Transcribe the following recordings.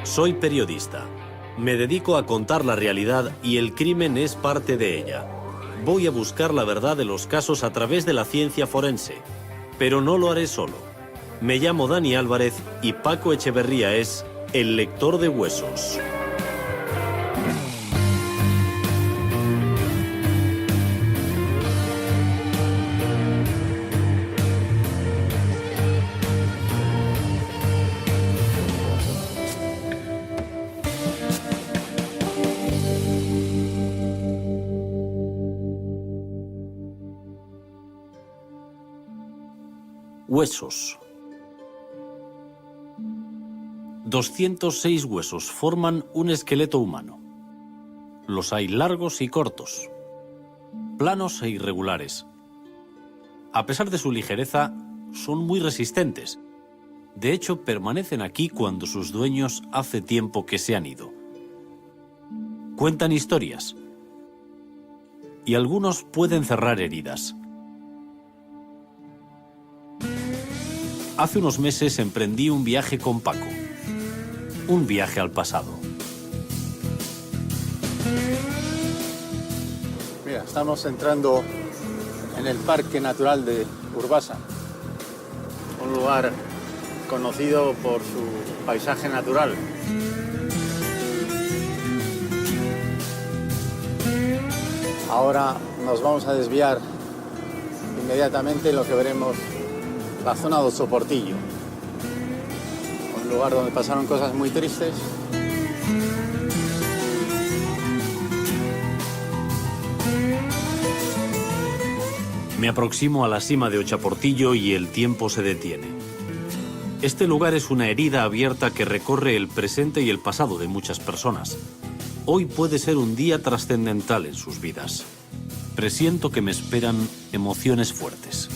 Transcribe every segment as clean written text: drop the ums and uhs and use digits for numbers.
Soy periodista. Me dedico a contar la realidad y el crimen es parte de ella. Voy a buscar la verdad de los casos a través de la ciencia forense. Pero no lo haré solo. Me llamo Dani Álvarez y Paco Echeverría es el lector de huesos. Huesos. 206 huesos forman un esqueleto humano. Los hay largos y cortos, planos e irregulares. A pesar de su ligereza, son muy resistentes. De hecho, permanecen aquí cuando sus dueños hace tiempo que se han ido. Cuentan historias. Y algunos pueden cerrar heridas. Hace unos meses emprendí un viaje con Paco. Un viaje al pasado. Mira, estamos entrando en el Parque Natural de Urbasa. Un lugar conocido por su paisaje natural. Ahora nos vamos a desviar inmediatamente en lo que veremos la zona de Ochoportillo, un lugar donde pasaron cosas muy tristes. Me aproximo a la cima de Ochaportillo y el tiempo se detiene. Este lugar es una herida abierta que recorre el presente y el pasado de muchas personas. Hoy puede ser un día trascendental en sus vidas. Presiento que me esperan emociones fuertes.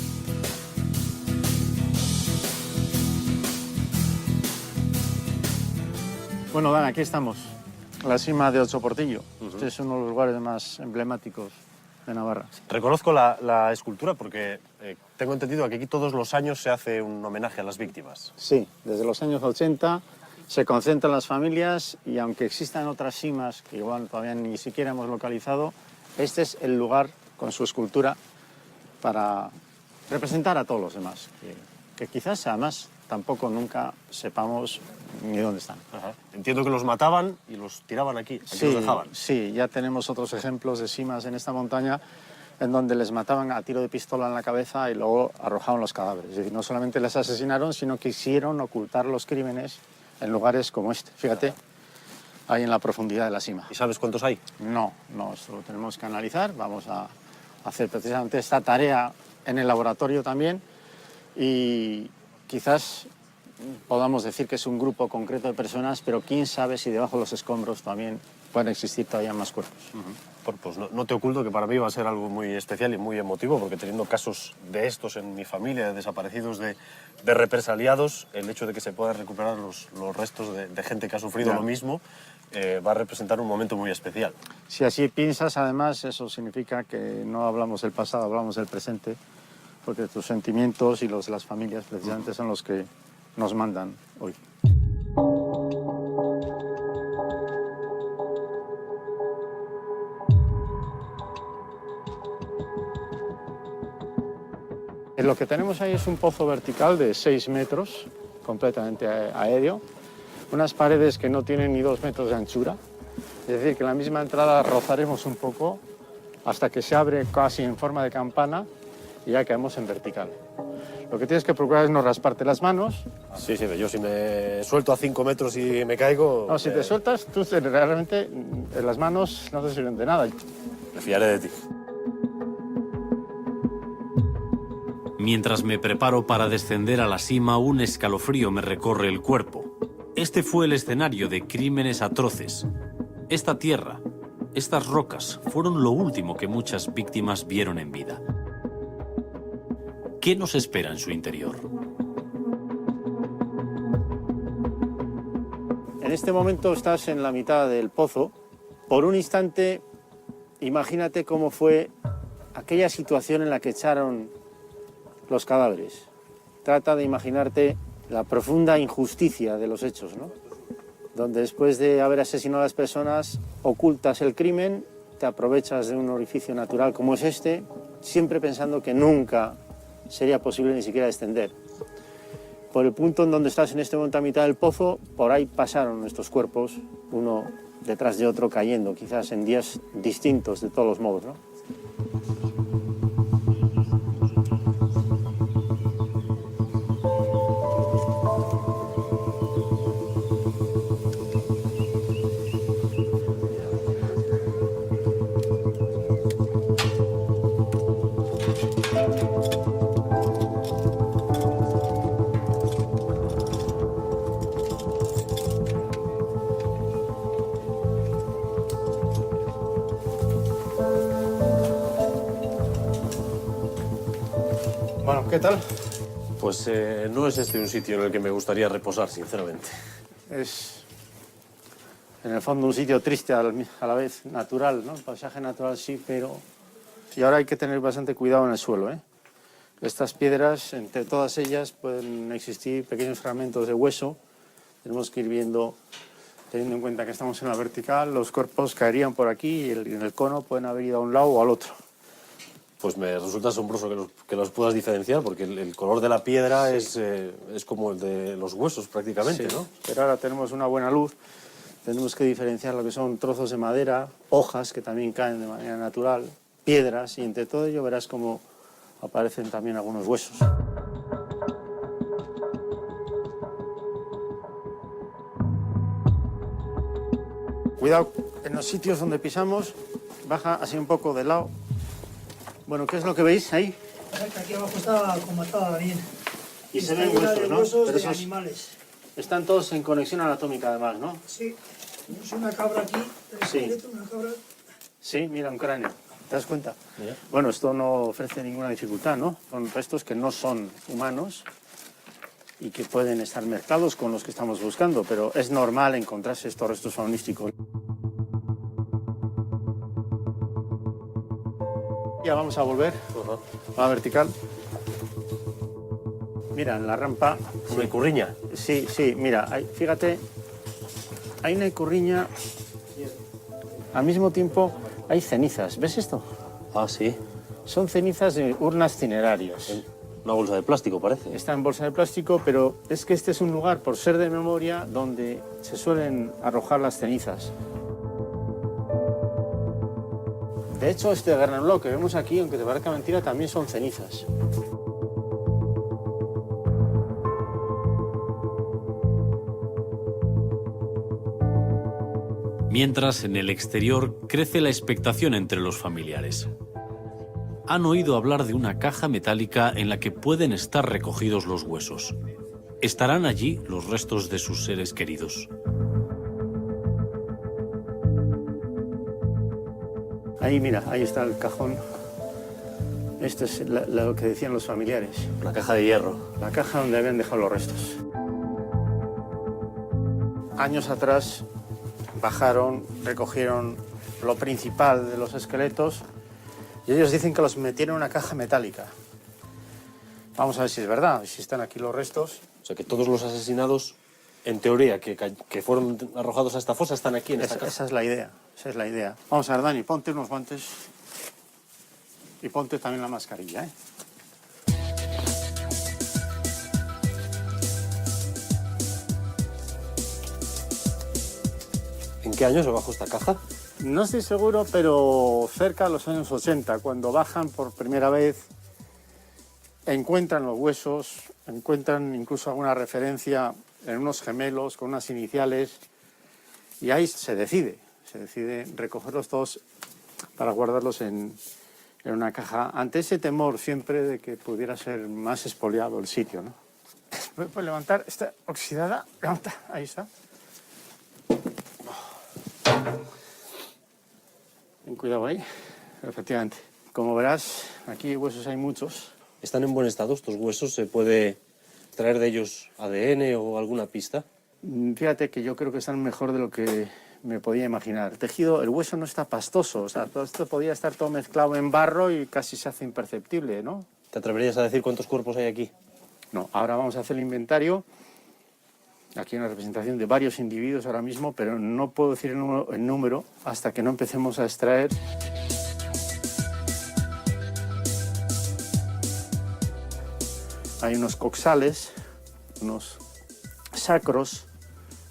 Bueno, Dan, aquí estamos, la cima de Ochoportillo. Este es uno de los lugares más emblemáticos de Navarra. Reconozco la escultura porque tengo entendido que aquí todos los años se hace un homenaje a las víctimas. Sí, desde los años 80 se concentran las familias y aunque existan otras cimas que igual todavía ni siquiera hemos localizado, este es el lugar con su escultura para representar a todos los demás, que quizás además tampoco nunca sepamos ni dónde están. Ajá. Entiendo que los mataban y los tiraban aquí Sí, los dejaban. sí, ya tenemos otros ejemplos de cimas en esta montaña en donde les mataban a tiro de pistola en la cabeza y luego arrojaban los cadáveres. Es decir, no solamente les asesinaron, sino que quisieron ocultar los crímenes en lugares como este. Fíjate, ahí en la profundidad de la cima. ¿Y sabes cuántos hay? No, esto lo tenemos que analizar. Vamos a hacer precisamente esta tarea en el laboratorio también y quizás podamos decir que es un grupo concreto de personas, pero quién sabe si debajo de los escombros también pueden existir todavía más cuerpos. Pues no te oculto que para mí va a ser algo muy especial y muy emotivo, porque teniendo casos de estos en mi familia, de desaparecidos, de represaliados, el hecho de que se puedan recuperar los restos de gente que ha sufrido lo mismo va a representar un momento muy especial. Si así piensas, además, eso significa que no hablamos del pasado, hablamos del presente, porque tus sentimientos y los de las familias precisamente son los que nos mandan hoy. Lo que tenemos ahí es un pozo vertical de 6 metros, completamente aéreo, unas paredes que no tienen ni 2 metros de anchura, es decir, que en la misma entrada rozaremos un poco hasta que se abre casi en forma de campana y ya caemos en vertical. Lo que tienes que procurar es no rasparte las manos. Sí, yo si me suelto a 5 metros y me caigo... No, si te sueltas, tú realmente las manos no te sirven de nada. Me fiaré de ti. Mientras me preparo para descender a la cima, un escalofrío me recorre el cuerpo. Este fue el escenario de crímenes atroces. Esta tierra, estas rocas, fueron lo último que muchas víctimas vieron en vida. ¿Qué nos espera en su interior? En este momento estás en la mitad del pozo. Por un instante, imagínate cómo fue aquella situación en la que echaron los cadáveres. Trata de imaginarte la profunda injusticia de los hechos, ¿no? donde después de haber asesinado a las personas ocultas el crimen, te aprovechas de un orificio natural como es este, siempre pensando que nunca sería posible ni siquiera descender. Por el punto en donde estás en este momento a mitad del pozo, por ahí pasaron estos cuerpos, uno detrás de otro cayendo, quizás en días distintos de todos los modos, ¿no? Bueno, ¿qué tal? Pues no es este un sitio en el que me gustaría reposar, sinceramente. Es, en el fondo, un sitio triste a la vez, natural, ¿no? El paisaje natural sí, pero... Y ahora hay que tener bastante cuidado en el suelo, ¿eh? Estas piedras, entre todas ellas, pueden existir pequeños fragmentos de hueso. Tenemos que ir viendo, teniendo en cuenta que estamos en la vertical, los cuerpos caerían por aquí y en el cono pueden haber ido a un lado o al otro. Pues me resulta asombroso que los puedas diferenciar, porque el color de la piedra es como el de los huesos prácticamente, Sí, ¿no? pero ahora tenemos una buena luz, tenemos que diferenciar lo que son trozos de madera, hojas que también caen de manera natural, piedras, y entre todo ello verás cómo aparecen también algunos huesos. Cuidado en los sitios donde pisamos, baja así un poco de lado. Bueno, ¿qué es lo que veis ahí? Aquí abajo está comatada bien. Y se Está ven llena huesos, de ¿no? huesos Pero de esos animales. están todos en conexión anatómica además, ¿no? Sí, es una cabra aquí, el Sí. esqueleto, una cabra. Sí, mira, un cráneo. ¿Te das cuenta? Mira. Bueno, esto no ofrece ninguna dificultad, ¿no? Son restos que no son humanos y que pueden estar mezclados con los que estamos buscando, pero es normal encontrarse estos restos faunísticos. Ya vamos a volver a la vertical. Mira, en la rampa... Una icurriña. Sí, sí, mira, fíjate, hay una icurriña, al mismo tiempo hay cenizas, ¿ves esto? Ah, sí. Son cenizas de urnas cinerarias. Una bolsa de plástico, parece. Está en bolsa de plástico, pero es que este es un lugar, por ser de memoria, donde se suelen arrojar las cenizas. De hecho, este granulado que vemos aquí, aunque te parezca mentira, también son cenizas. Mientras, en el exterior, crece la expectación entre los familiares. Han oído hablar de una caja metálica en la que pueden estar recogidos los huesos. ¿Estarán allí los restos de sus seres queridos? Ahí, mira, ahí está el cajón. Esto es lo que decían los familiares. Una caja de hierro. La caja donde habían dejado los restos. Años atrás bajaron, recogieron lo principal de los esqueletos y ellos dicen que los metieron en una caja metálica. Vamos a ver si es verdad, si están aquí los restos. O sea, que todos los asesinados, en teoría, que fueron arrojados a esta fosa, están aquí en esta caja. Esa es la idea, esa es la idea. Vamos a ver, Dani, ponte unos guantes y ponte también la mascarilla, ¿eh? ¿En qué año se bajó esta caja? No estoy seguro, pero cerca de los años 80, cuando bajan por primera vez, encuentran los huesos, encuentran incluso alguna referencia en unos gemelos con unas iniciales, y ahí se decide recogerlos todos para guardarlos en una caja, ante ese temor siempre de que pudiera ser más expoliado el sitio, ¿no? Puedes levantar, está oxidada, levanta, ahí está. Ten cuidado ahí, efectivamente. Como verás, aquí huesos hay muchos. ¿Están en buen estado estos huesos? ¿Se puede extraer de ellos ADN o alguna pista? Fíjate que yo creo que están mejor de lo que me podía imaginar. El tejido, el hueso no está pastoso, o sea, todo esto podía estar todo mezclado en barro y casi se hace imperceptible, ¿no? ¿Te atreverías a decir cuántos cuerpos hay aquí? No, ahora vamos a hacer el inventario Aquí hay una representación de varios individuos ahora mismo, pero no puedo decir el número hasta que no empecemos a extraer. Hay unos coxales, unos sacros,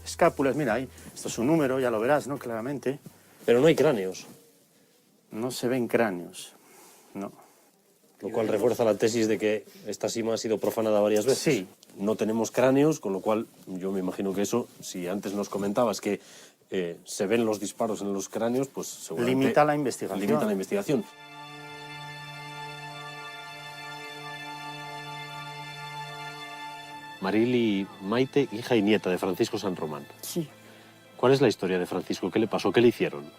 escápulas. Mira, ahí, esto es un número, ya lo verás, ¿no? Claramente. Pero no hay cráneos, No se ven cráneos, no. lo cual refuerza la tesis de que esta sima ha sido profanada varias veces. Sí. No tenemos cráneos, con lo cual yo me imagino que eso, si antes nos comentabas que se ven los disparos en los cráneos, pues seguramente... Limita la investigación. Limita la investigación. Marili Maite, hija y nieta de Francisco San Román. Sí. ¿Cuál es la historia de Francisco? ¿Qué le pasó? ¿Qué le hicieron?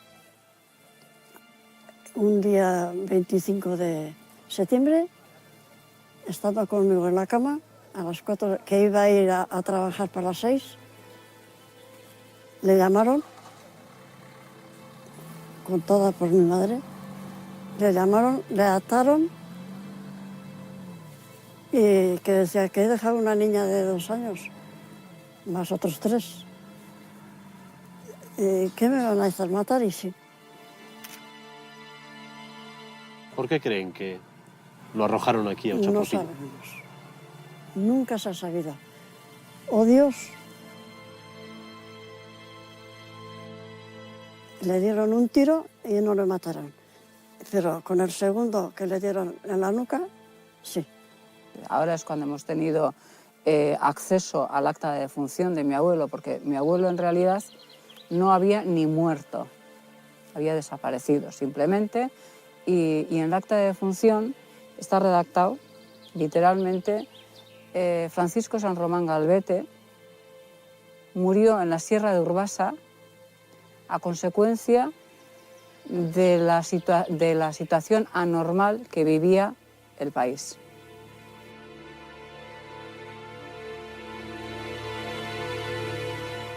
Un día 25 de septiembre, estando conmigo en la cama, a las 4, que iba a ir a trabajar para las 6, le llamaron, contada por mi madre, le llamaron, le ataron, y que decía que he dejado una niña de 2 años, más otros 3. ¿Qué me van a hacer? ¿Matar? Y sí. ¿Por qué creen que lo arrojaron aquí a No Chapotín? sabemos. Nunca se ha sabido. O Dios. Le dieron un tiro y no le mataron. Pero con el segundo que le dieron en la nuca, sí. Ahora es cuando hemos tenido acceso al acta de defunción de mi abuelo, porque mi abuelo en realidad no había ni muerto, había desaparecido simplemente, y en el acta de defunción está redactado literalmente: Francisco San Román Galvete murió en la Sierra de Urbasa a consecuencia de la situación anormal que vivía el país.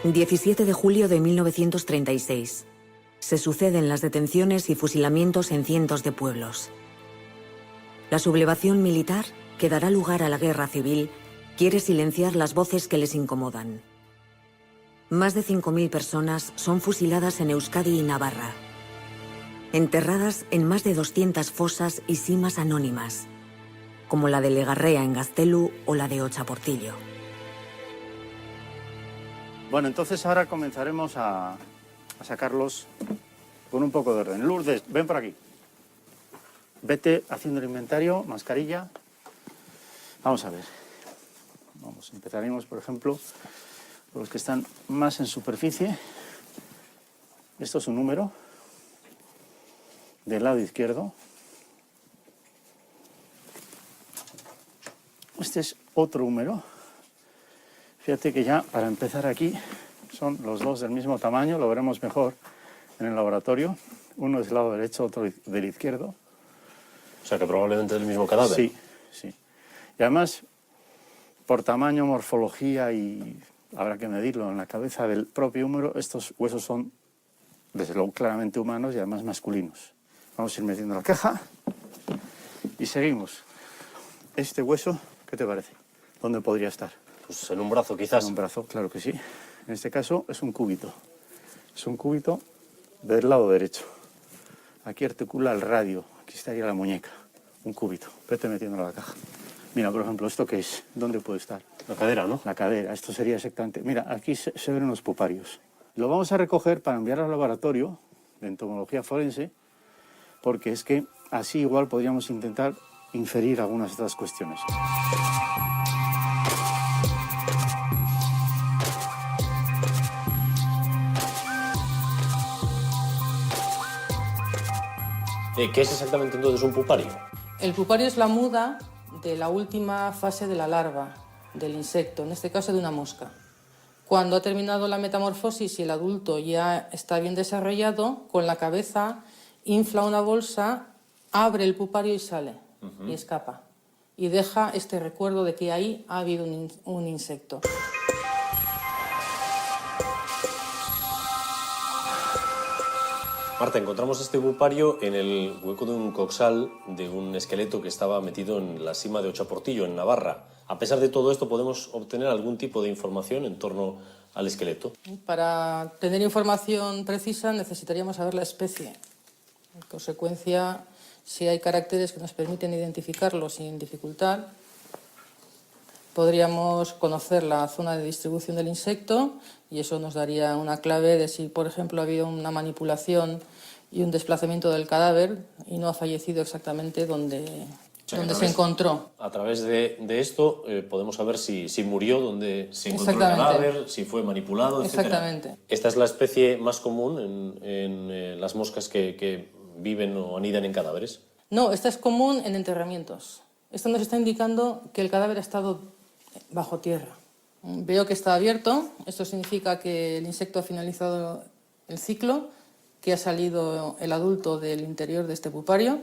El 17 de julio de 1936. Se suceden las detenciones y fusilamientos en cientos de pueblos. La sublevación militar, que dará lugar a la guerra civil, quiere silenciar las voces que les incomodan. Más de 5.000 personas son fusiladas en Euskadi y Navarra, enterradas en más de 200 fosas y simas anónimas, como la de Legarrea en Gaztelu o la de Ochaportillo. Bueno, entonces ahora comenzaremos a sacarlos con un poco de orden. Lourdes, ven por aquí. Vete haciendo el inventario, mascarilla. Vamos a ver. Empezaremos, por ejemplo, por los que están más en superficie. Esto es un número del lado izquierdo. Este es otro número. Fíjate que ya, para empezar aquí, son los dos del mismo tamaño, lo veremos mejor en el laboratorio. Uno es del lado derecho, otro del izquierdo. O sea, que probablemente es el mismo cadáver. Sí, sí. Y además, por tamaño, morfología y habrá que medirlo en la cabeza del propio húmero, estos huesos son, desde luego, claramente humanos y además masculinos. Vamos a ir metiendo la caja y seguimos. Este hueso, ¿qué te parece? ¿Dónde podría estar? Pues en un brazo, quizás. En un brazo, claro que sí. En este caso es un cúbito. Es un cúbito del lado derecho. Aquí articula el radio. Aquí estaría la muñeca. Un cúbito. Vete metiendo la caja. Mira, por ejemplo, ¿esto qué es? ¿Dónde puede estar? La cadera, ¿no? La cadera. Esto sería exactamente... Mira, aquí se ven unos puparios. Lo vamos a recoger para enviar al laboratorio de entomología forense, porque es que así igual podríamos intentar inferir algunas de estas cuestiones. ¿Qué es exactamente entonces un pupario? El pupario es la muda de la última fase de la larva del insecto, en este caso de una mosca. Cuando ha terminado la metamorfosis y el adulto ya está bien desarrollado, con la cabeza infla una bolsa, abre el pupario y sale, y escapa. Y deja este recuerdo de que ahí ha habido un insecto. Marta, encontramos este pupario en el hueco de un coxal de un esqueleto que estaba metido en la sima de Ochaportillo, en Navarra. A pesar de todo esto, ¿podemos obtener algún tipo de información en torno al esqueleto? Para tener información precisa necesitaríamos saber la especie. En consecuencia, si hay caracteres que nos permiten identificarlo sin dificultad, podríamos conocer la zona de distribución del insecto y eso nos daría una clave de si, por ejemplo, ha habido una manipulación y un desplazamiento del cadáver y no ha fallecido exactamente donde se encontró. A través de esto podemos saber si murió, dónde se encontró el Exactamente. cadáver, si fue manipulado, etc. Exactamente. Esta es la especie más común en las moscas que viven o anidan en cadáveres. No, esta es común en enterramientos. Esto nos está indicando que el cadáver ha estado bajo tierra. Veo que está abierto, esto significa que el insecto ha finalizado el ciclo, que ha salido el adulto del interior de este pupario.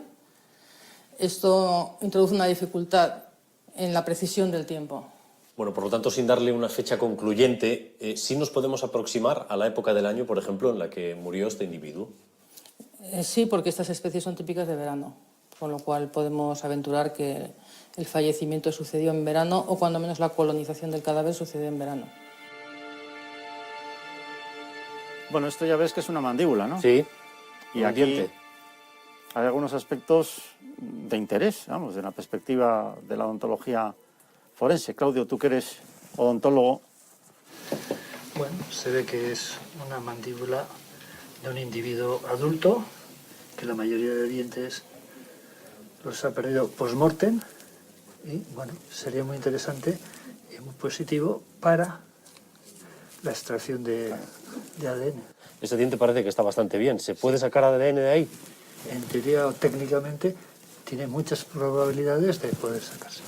Esto introduce una dificultad en la precisión del tiempo. Bueno, por lo tanto, sin darle una fecha concluyente, sí nos podemos aproximar a la época del año, por ejemplo, en la que murió este individuo. Sí, porque estas especies son típicas de verano, con lo cual podemos aventurar que el fallecimiento sucedió en verano o cuando menos la colonización del cadáver sucedió en verano. Bueno, esto ya ves que es una mandíbula, ¿no? Sí, Y un aquí diente. hay algunos aspectos de interés, vamos, de la perspectiva de la odontología forense. Claudio, tú que eres odontólogo. Bueno, se ve que es una mandíbula de un individuo adulto, que la mayoría de dientes los ha perdido post-mortem, y bueno, sería muy interesante y muy positivo para la extracción de ADN. Ese diente parece que está bastante bien. ¿Se puede sacar ADN de ahí? En teoría o técnicamente tiene muchas probabilidades de poder sacarse.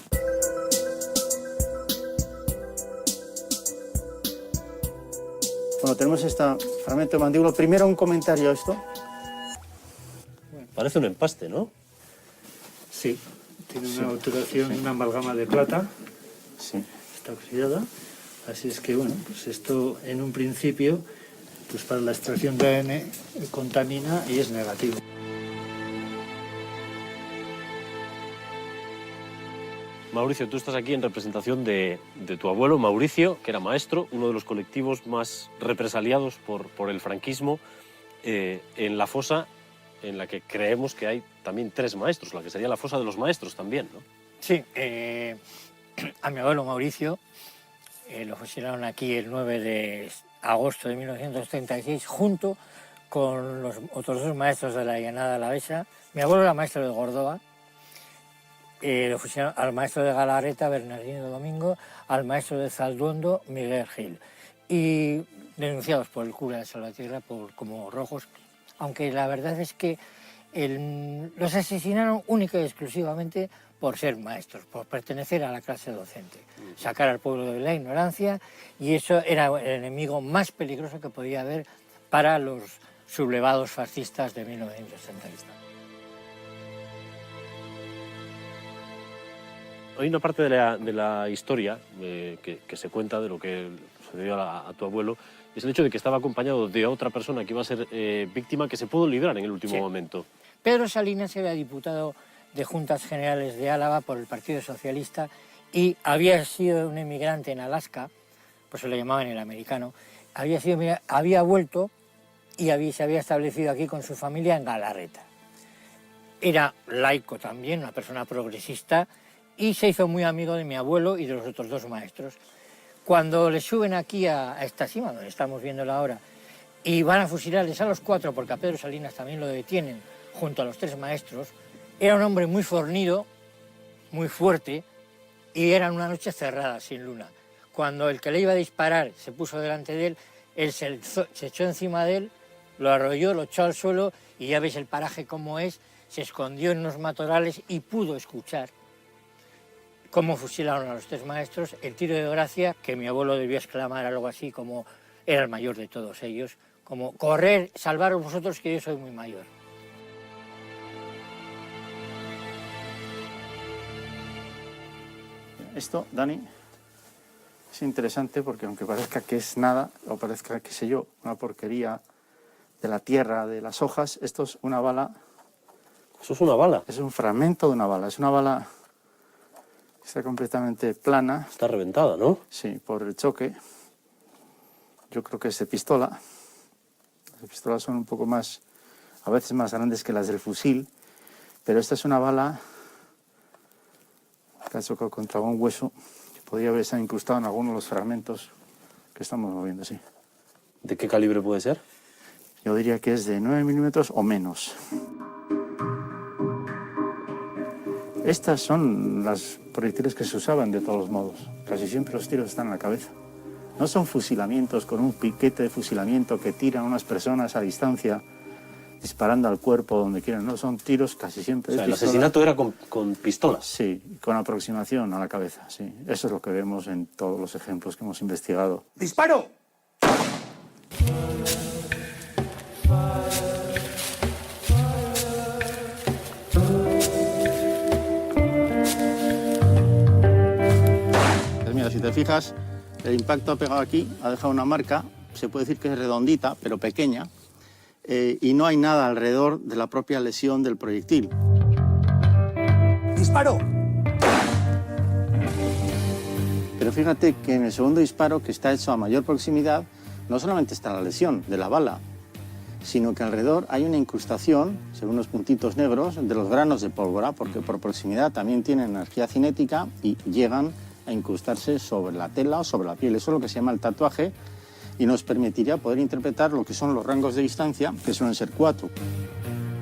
Bueno, tenemos este fragmento de mandíbula. Primero un comentario a esto. Parece un empaste, ¿no? Sí, tiene una obturación, una amalgama de plata, Sí. está oxidada, así es que bueno, pues esto en un principio, pues para la extracción de ADN contamina y es negativo. Mauricio, tú estás aquí en representación de tu abuelo Mauricio, que era maestro, uno de los colectivos más represaliados por el franquismo, en la fosa en la que creemos que hay también 3 maestros, la que sería la fosa de los maestros también, ¿no? Sí, a mi abuelo Mauricio lo fusilaron aquí el 9 de agosto de 1936 junto con los otros 2 maestros de la Llanada Alavesa. Mi abuelo era maestro de Gordoa, lo fusilaron al maestro de Galarreta, Bernardino Domingo, al maestro de Zalduondo, Miguel Gil, y denunciados por el cura de Salvatierra como rojos, aunque la verdad es que los asesinaron única y exclusivamente por ser maestros, por pertenecer a la clase docente, sacar al pueblo de la ignorancia, y eso era el enemigo más peligroso que podía haber para los sublevados fascistas de 1930. Hay una parte de la historia que se cuenta de lo que sucedió a tu abuelo, es el hecho de que estaba acompañado de otra persona que iba a ser víctima, que se pudo librar en el último momento. Pedro Salinas era diputado de Juntas Generales de Álava por el Partido Socialista y había sido un emigrante en Alaska, pues se lo llamaban el americano, había vuelto y se había establecido aquí con su familia en Galarreta. Era laico también, una persona progresista, y se hizo muy amigo de mi abuelo y de los otros 2 maestros. Cuando le suben aquí a esta cima, donde estamos viéndola ahora, y van a fusilarles a los 4, porque a Pedro Salinas también lo detienen, junto a los 3 maestros, era un hombre muy fornido, muy fuerte, y era una noche cerrada, sin luna. Cuando el que le iba a disparar se puso delante de él, él se echó encima de él, lo arrolló, lo echó al suelo, y ya veis el paraje cómo es, se escondió en los matorrales y pudo escuchar cómo fusilaron a los 3 maestros, el tiro de gracia, que mi abuelo debió exclamar algo así como era el mayor de todos ellos, como correr, salvaros vosotros que yo soy muy mayor. Esto, Dani, es interesante porque aunque parezca que es nada, o parezca, qué sé yo, una porquería de la tierra, de las hojas, esto es una bala. ¿Eso es una bala? Es un fragmento de una bala. Es una bala Está completamente plana. Está reventada, ¿no? Sí, por el choque. Yo creo que es de pistola. Las pistolas son un poco más, a veces más grandes que las del fusil, pero esta es una bala que ha chocado contra un hueso que podría haberse incrustado en alguno de los fragmentos que estamos moviendo, sí. ¿De qué calibre puede ser? Yo diría que es de 9 milímetros o menos. Estas son las proyectiles que se usaban de todos modos. Casi siempre los tiros están en la cabeza. No son fusilamientos con un piquete de fusilamiento que tiran a unas personas a distancia disparando al cuerpo donde quieran. No, son tiros casi siempre de O sea, el pistola. asesinato era con pistolas. Sí, con aproximación a la cabeza, sí. Eso es lo que vemos en todos los ejemplos que hemos investigado. ¡Disparo! Pues mira, si te fijas, el impacto ha pegado aquí, ha dejado una marca, se puede decir que es redondita, pero pequeña, y no hay nada alrededor de la propia lesión del proyectil. ¡Disparo! Pero fíjate que en el segundo disparo, que está hecho a mayor proximidad, no solamente está la lesión de la bala, sino que alrededor hay una incrustación, según unos puntitos negros, de los granos de pólvora, porque por proximidad también tienen energía cinética y llegan a incrustarse sobre la tela o sobre la piel. Eso es lo que se llama el tatuaje y nos permitiría poder interpretar lo que son los rangos de distancia, que suelen ser 4.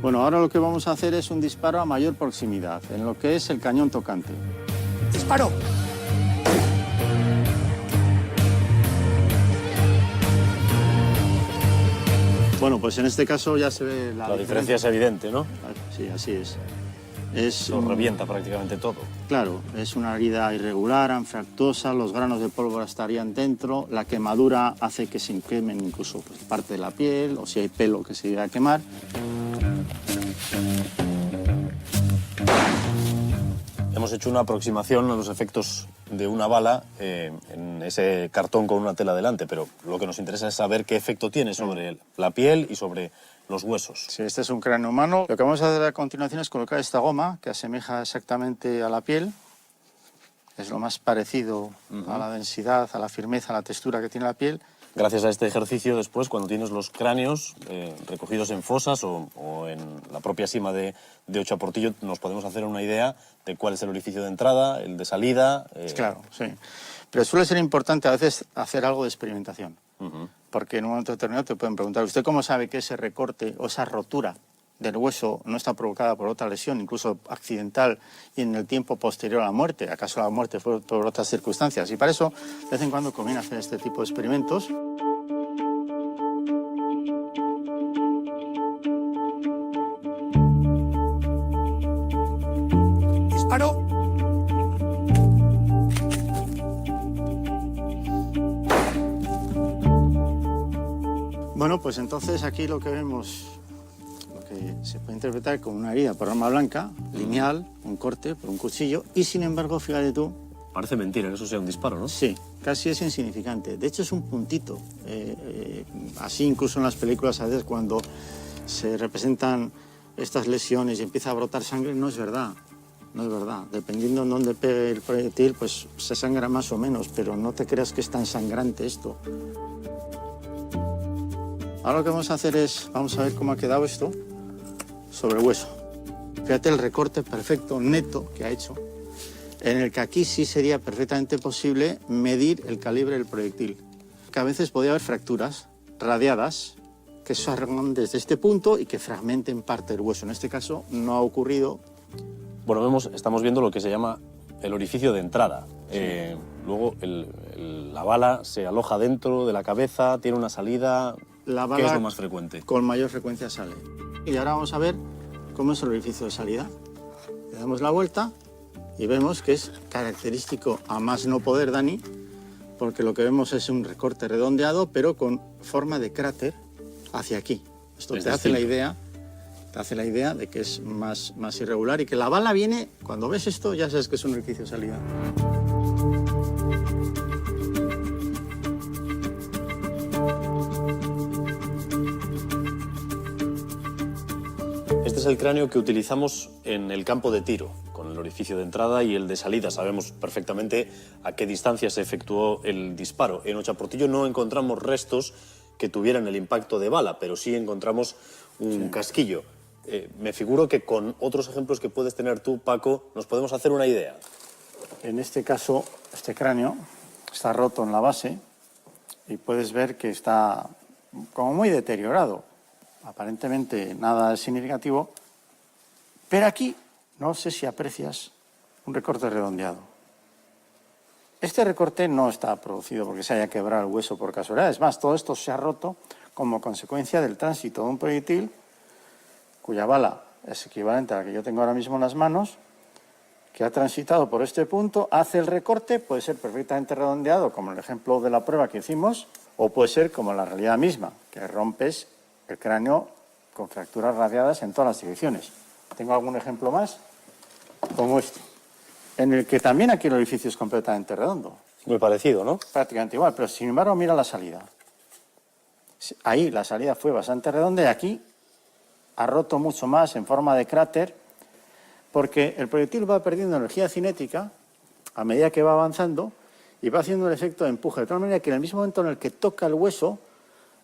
Bueno, ahora lo que vamos a hacer es un disparo a mayor proximidad, en lo que es el cañón tocante. ¡Disparo! Bueno, pues en este caso ya se ve La diferencia es evidente, ¿no? Sí, así es. Lo revienta prácticamente todo. Claro, es una herida irregular, anfractuosa, los granos de pólvora estarían dentro, la quemadura hace que se quemen incluso pues, parte de la piel, o si hay pelo que se irá a quemar. Hemos hecho una aproximación a los efectos de una bala en ese cartón con una tela delante, pero lo que nos interesa es saber qué efecto tiene sobre la piel y sobre los huesos. Sí, este es un cráneo humano. Lo que vamos a hacer a continuación es colocar esta goma que asemeja exactamente a la piel. Es lo más parecido a la densidad, a la firmeza, a la textura que tiene la piel. Gracias a este ejercicio, después, cuando tienes los cráneos recogidos en fosas o en la propia sima de Ocho a Portillo, nos podemos hacer una idea de cuál es el orificio de entrada, el de salida. Claro, sí. Pero suele ser importante a veces hacer algo de experimentación. Porque en un momento determinado te pueden preguntar, ¿usted cómo sabe que ese recorte o esa rotura del hueso no está provocada por otra lesión, incluso accidental, y en el tiempo posterior a la muerte? ¿Acaso la muerte fue por otras circunstancias? Y para eso, de vez en cuando conviene hacer este tipo de experimentos. ¡Disparo! Bueno, pues entonces aquí lo que vemos, lo que se puede interpretar como una herida por arma blanca, lineal, un corte por un cuchillo, y sin embargo, fíjate tú... Parece mentira que eso sea un disparo, ¿no? Sí, casi es insignificante. De hecho, es un puntito. Así incluso en las películas, a veces cuando se representan estas lesiones y empieza a brotar sangre, no es verdad. No es verdad. Dependiendo de dónde pegue el proyectil, pues se sangra más o menos, pero no te creas que es tan sangrante esto. Ahora lo que vamos a hacer es, vamos a ver cómo ha quedado esto sobre el hueso. Fíjate el recorte perfecto, neto, que ha hecho, en el que aquí sí sería perfectamente posible medir el calibre del proyectil. Que a veces podía haber fracturas radiadas que salgan desde este punto y que fragmenten parte del hueso. En este caso no ha ocurrido. Bueno, estamos viendo lo que se llama el orificio de entrada. Luego la bala se aloja dentro de la cabeza, tiene una salida. La bala ¿Qué es lo más frecuente? Con mayor frecuencia sale. Y ahora vamos a ver cómo es el orificio de salida. Le damos la vuelta y vemos que es característico a más no poder, Dani, porque lo que vemos es un recorte redondeado, pero con forma de cráter hacia aquí. Esto te hace la idea de que es más irregular y que la bala viene, cuando ves esto ya sabes que es un orificio de salida. Este es el cráneo que utilizamos en el campo de tiro, con el orificio de entrada y el de salida. Sabemos perfectamente a qué distancia se efectuó el disparo. En Ochaportillo no encontramos restos que tuvieran el impacto de bala, pero sí encontramos un casquillo. Me figuro que con otros ejemplos que puedes tener tú, Paco, nos podemos hacer una idea. En este caso, este cráneo está roto en la base y puedes ver que está como muy deteriorado. Aparentemente nada significativo, pero aquí no sé si aprecias un recorte redondeado. Este recorte no está producido porque se haya quebrado el hueso por casualidad. Es más, todo esto se ha roto como consecuencia del tránsito de un proyectil cuya bala es equivalente a la que yo tengo ahora mismo en las manos, que ha transitado por este punto, hace el recorte, puede ser perfectamente redondeado, como el ejemplo de la prueba que hicimos, o puede ser como la realidad misma, que rompes el cráneo con fracturas radiadas en todas las direcciones. Tengo algún ejemplo más, como este, en el que también aquí el orificio es completamente redondo. Muy parecido, ¿no? Prácticamente igual, pero sin embargo mira la salida. Ahí la salida fue bastante redonda y aquí ha roto mucho más en forma de cráter, porque el proyectil va perdiendo energía cinética a medida que va avanzando y va haciendo el efecto de empuje, de tal manera que en el mismo momento en el que toca el hueso,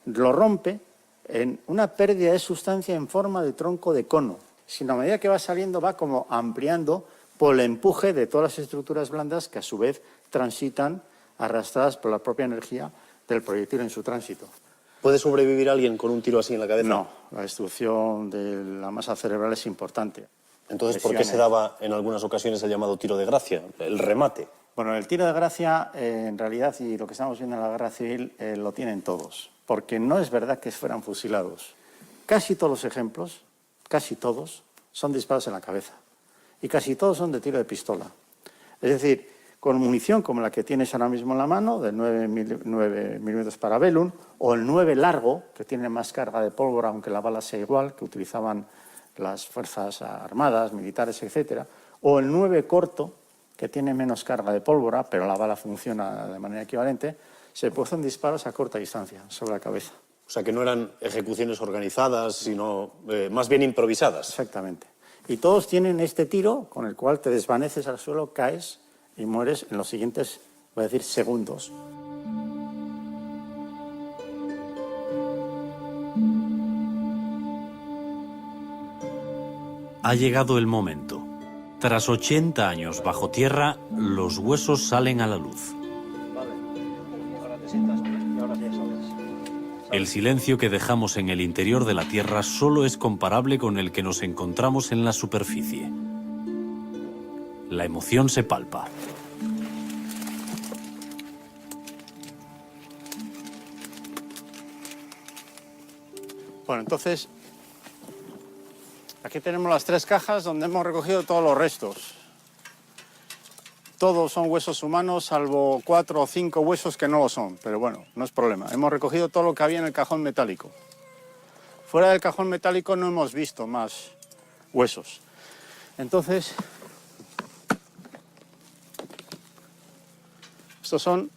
lo rompe en una pérdida de sustancia en forma de tronco de cono. Sino a medida que va saliendo va como ampliando por el empuje de todas las estructuras blandas que a su vez transitan arrastradas por la propia energía del proyectil en su tránsito. ¿Puede sobrevivir alguien con un tiro así en la cabeza? No, la destrucción de la masa cerebral es importante. Entonces, ¿por qué se daba en algunas ocasiones el llamado tiro de gracia, el remate? Bueno, el tiro de gracia, en realidad, y lo que estamos viendo en la guerra civil, lo tienen todos, porque no es verdad que fueran fusilados. Casi todos los ejemplos, casi todos, son disparos en la cabeza, y casi todos son de tiro de pistola. Es decir, con munición como la que tienes ahora mismo en la mano, de 9 milímetros Parabellum, o el 9 largo, que tiene más carga de pólvora, aunque la bala sea igual, que utilizaban las fuerzas armadas, militares, etcétera, o el 9 corto, que tiene menos carga de pólvora, pero la bala funciona de manera equivalente, se producen disparos a corta distancia sobre la cabeza. O sea, que no eran ejecuciones organizadas, sino más bien improvisadas. Exactamente. Y todos tienen este tiro con el cual te desvaneces al suelo, caes y mueres en los siguientes, voy a decir, segundos. Ha llegado el momento. Tras 80 años bajo tierra, los huesos salen a la luz. El silencio que dejamos en el interior de la tierra solo es comparable con el que nos encontramos en la superficie. La emoción se palpa. Bueno, entonces, aquí tenemos las 3 cajas donde hemos recogido todos los restos. Todos son huesos humanos, salvo 4 o 5 huesos que no lo son, pero bueno, no es problema. Hemos recogido todo lo que había en el cajón metálico. Fuera del cajón metálico no hemos visto más huesos. Entonces, estos son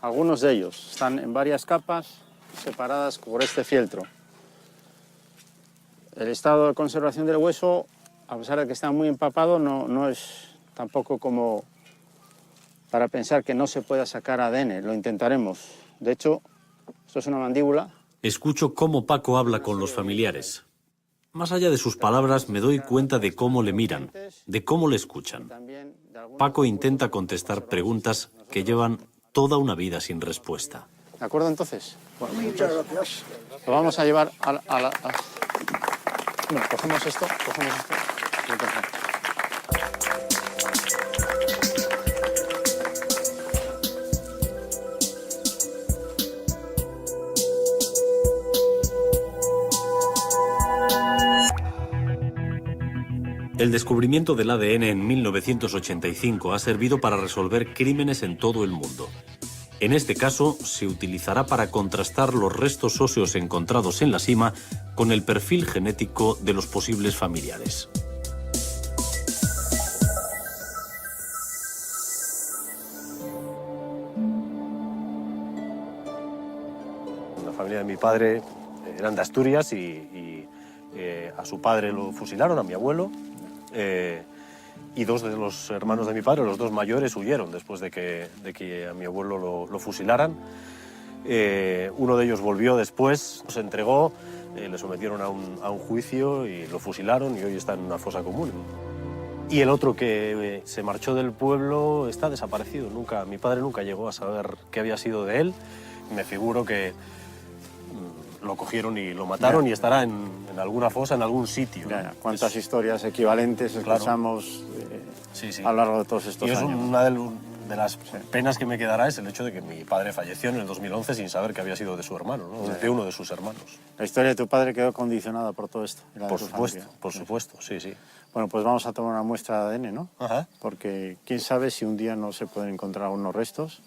algunos de ellos. Están en varias capas separadas por este fieltro. El estado de conservación del hueso, a pesar de que está muy empapado, no es tampoco como para pensar que no se pueda sacar ADN. Lo intentaremos. De hecho, esto es una mandíbula. Escucho cómo Paco habla con los familiares. Más allá de sus palabras, me doy cuenta de cómo le miran, de cómo le escuchan. Paco intenta contestar preguntas que llevan toda una vida sin respuesta. ¿De acuerdo, entonces? Bueno, Muchas gracias. lo vamos a llevar a la... Bueno, cogemos esto. Y entonces... El descubrimiento del ADN en 1985 ha servido para resolver crímenes en todo el mundo. En este caso, se utilizará para contrastar los restos óseos encontrados en la sima con el perfil genético de los posibles familiares. La familia de mi padre eran de Asturias y a su padre lo fusilaron, a mi abuelo, y dos de los hermanos de mi padre, los dos mayores, huyeron después de que a mi abuelo lo fusilaran. Uno de ellos volvió después, se entregó, le sometieron a un juicio y lo fusilaron y hoy está en una fosa común. Y el otro que se marchó del pueblo está desaparecido. Mi padre nunca llegó a saber qué había sido de él. Me figuro que lo cogieron y lo mataron y estará en alguna fosa, en algún sitio. ¿Cuántas historias equivalentes escuchamos a lo largo de todos estos años? Una de las penas que me quedará es el hecho de que mi padre falleció en el 2011 sin saber que había sido de su hermano, ¿no? De uno de sus hermanos. La historia de tu padre quedó condicionada por todo esto. Por supuesto, sí. Bueno, pues vamos a tomar una muestra de ADN, ¿no? Ajá. Porque quién sabe si un día no se pueden encontrar unos restos.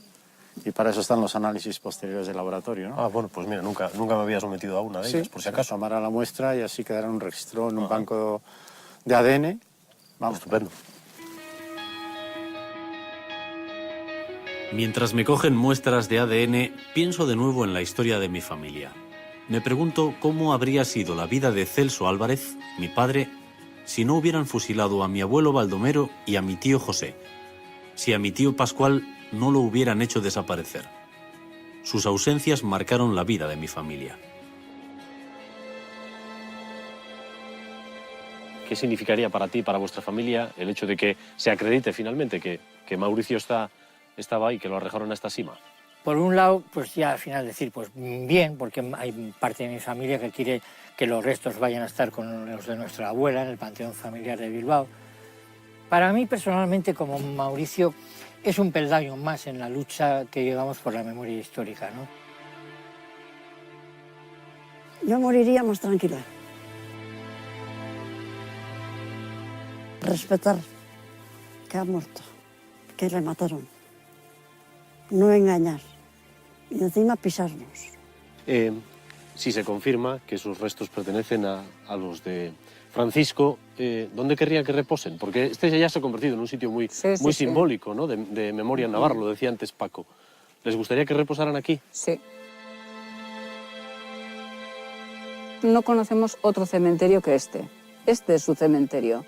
Y para eso están los análisis posteriores del laboratorio, ¿no? Bueno, pues mira, nunca me había sometido a una de ellas, por si acaso. Tomará la muestra y así quedará un registro en un banco de ADN. Vamos. Estupendo. Mientras me cogen muestras de ADN, pienso de nuevo en la historia de mi familia. Me pregunto cómo habría sido la vida de Celso Álvarez, mi padre, si no hubieran fusilado a mi abuelo Baldomero y a mi tío José, si a mi tío Pascual no lo hubieran hecho desaparecer. Sus ausencias marcaron la vida de mi familia. ¿Qué significaría para ti, para vuestra familia, el hecho de que se acredite finalmente que Mauricio estaba ahí, que lo arrojaron a esta cima? Por un lado, pues ya al final decir, pues bien, porque hay parte de mi familia que quiere que los restos vayan a estar con los de nuestra abuela en el Panteón Familiar de Bilbao. Para mí, personalmente, como Mauricio, es un peldaño más en la lucha que llevamos por la memoria histórica, ¿no? Yo moriría más tranquila. Respetar que ha muerto, que le mataron. No engañar. Y encima pisarnos. Si se confirma que sus restos pertenecen a los de Francisco, ¿dónde querría que reposen? Porque este ya se ha convertido en un sitio muy simbólico, ¿no? de memoria en Navarra, lo decía antes Paco. ¿Les gustaría que reposaran aquí? Sí. No conocemos otro cementerio que este. Este es su cementerio.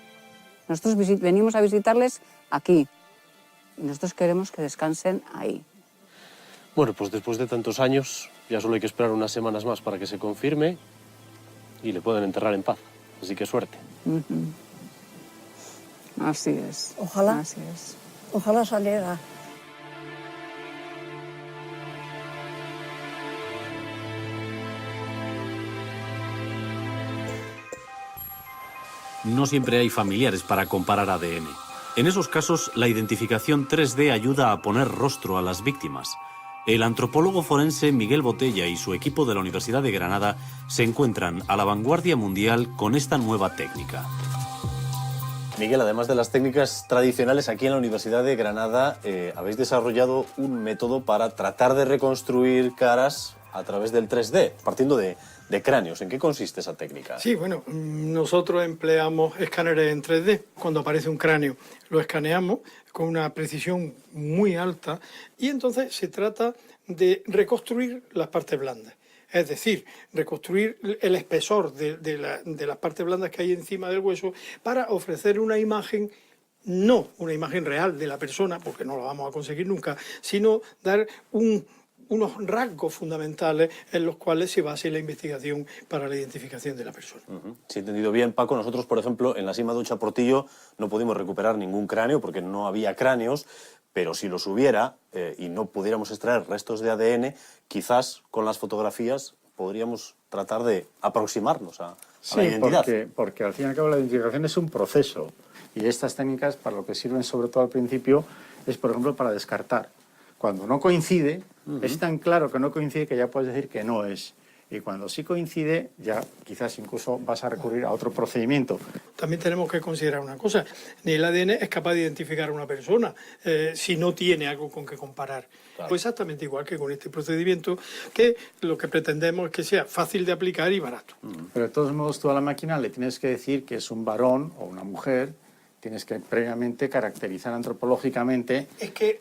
Nosotros venimos a visitarles aquí. Y nosotros queremos que descansen ahí. Bueno, pues después de tantos años, ya solo hay que esperar unas semanas más para que se confirme y le puedan enterrar en paz. Así que suerte. Así es. Ojalá. Así es. Ojalá saliera. No siempre hay familiares para comparar ADN. En esos casos, la identificación 3D ayuda a poner rostro a las víctimas. El antropólogo forense Miguel Botella y su equipo de la Universidad de Granada se encuentran a la vanguardia mundial con esta nueva técnica. Miguel, además de las técnicas tradicionales, aquí en la Universidad de Granada habéis desarrollado un método para tratar de reconstruir caras a través del 3D, partiendo de cráneos. ¿En qué consiste esa técnica? Sí, bueno, nosotros empleamos escáneres en 3D. Cuando aparece un cráneo, lo escaneamos con una precisión muy alta y entonces se trata de reconstruir las partes blandas. Es decir, reconstruir el espesor de las partes blandas que hay encima del hueso para ofrecer una imagen, no una imagen real de la persona, porque no la vamos a conseguir nunca, sino dar unos rasgos fundamentales en los cuales se base la investigación para la identificación de la persona. Si he entendido bien, Paco, nosotros, por ejemplo, en la Sima de Uchaportillo no pudimos recuperar ningún cráneo porque no había cráneos, pero si los hubiera y no pudiéramos extraer restos de ADN, quizás con las fotografías podríamos tratar de aproximarnos a la identidad. Porque al fin y al cabo la identificación es un proceso y estas técnicas para lo que sirven sobre todo al principio es, por ejemplo, para descartar. Cuando no coincide, es tan claro que no coincide que ya puedes decir que no es. Y cuando sí coincide, ya quizás incluso vas a recurrir a otro procedimiento. También tenemos que considerar una cosa, ni el ADN es capaz de identificar a una persona si no tiene algo con que comparar. Claro. Pues exactamente igual que con este procedimiento, que lo que pretendemos es que sea fácil de aplicar y barato. Pero de todos modos tú a la máquina le tienes que decir que es un varón o una mujer, tienes que previamente caracterizar antropológicamente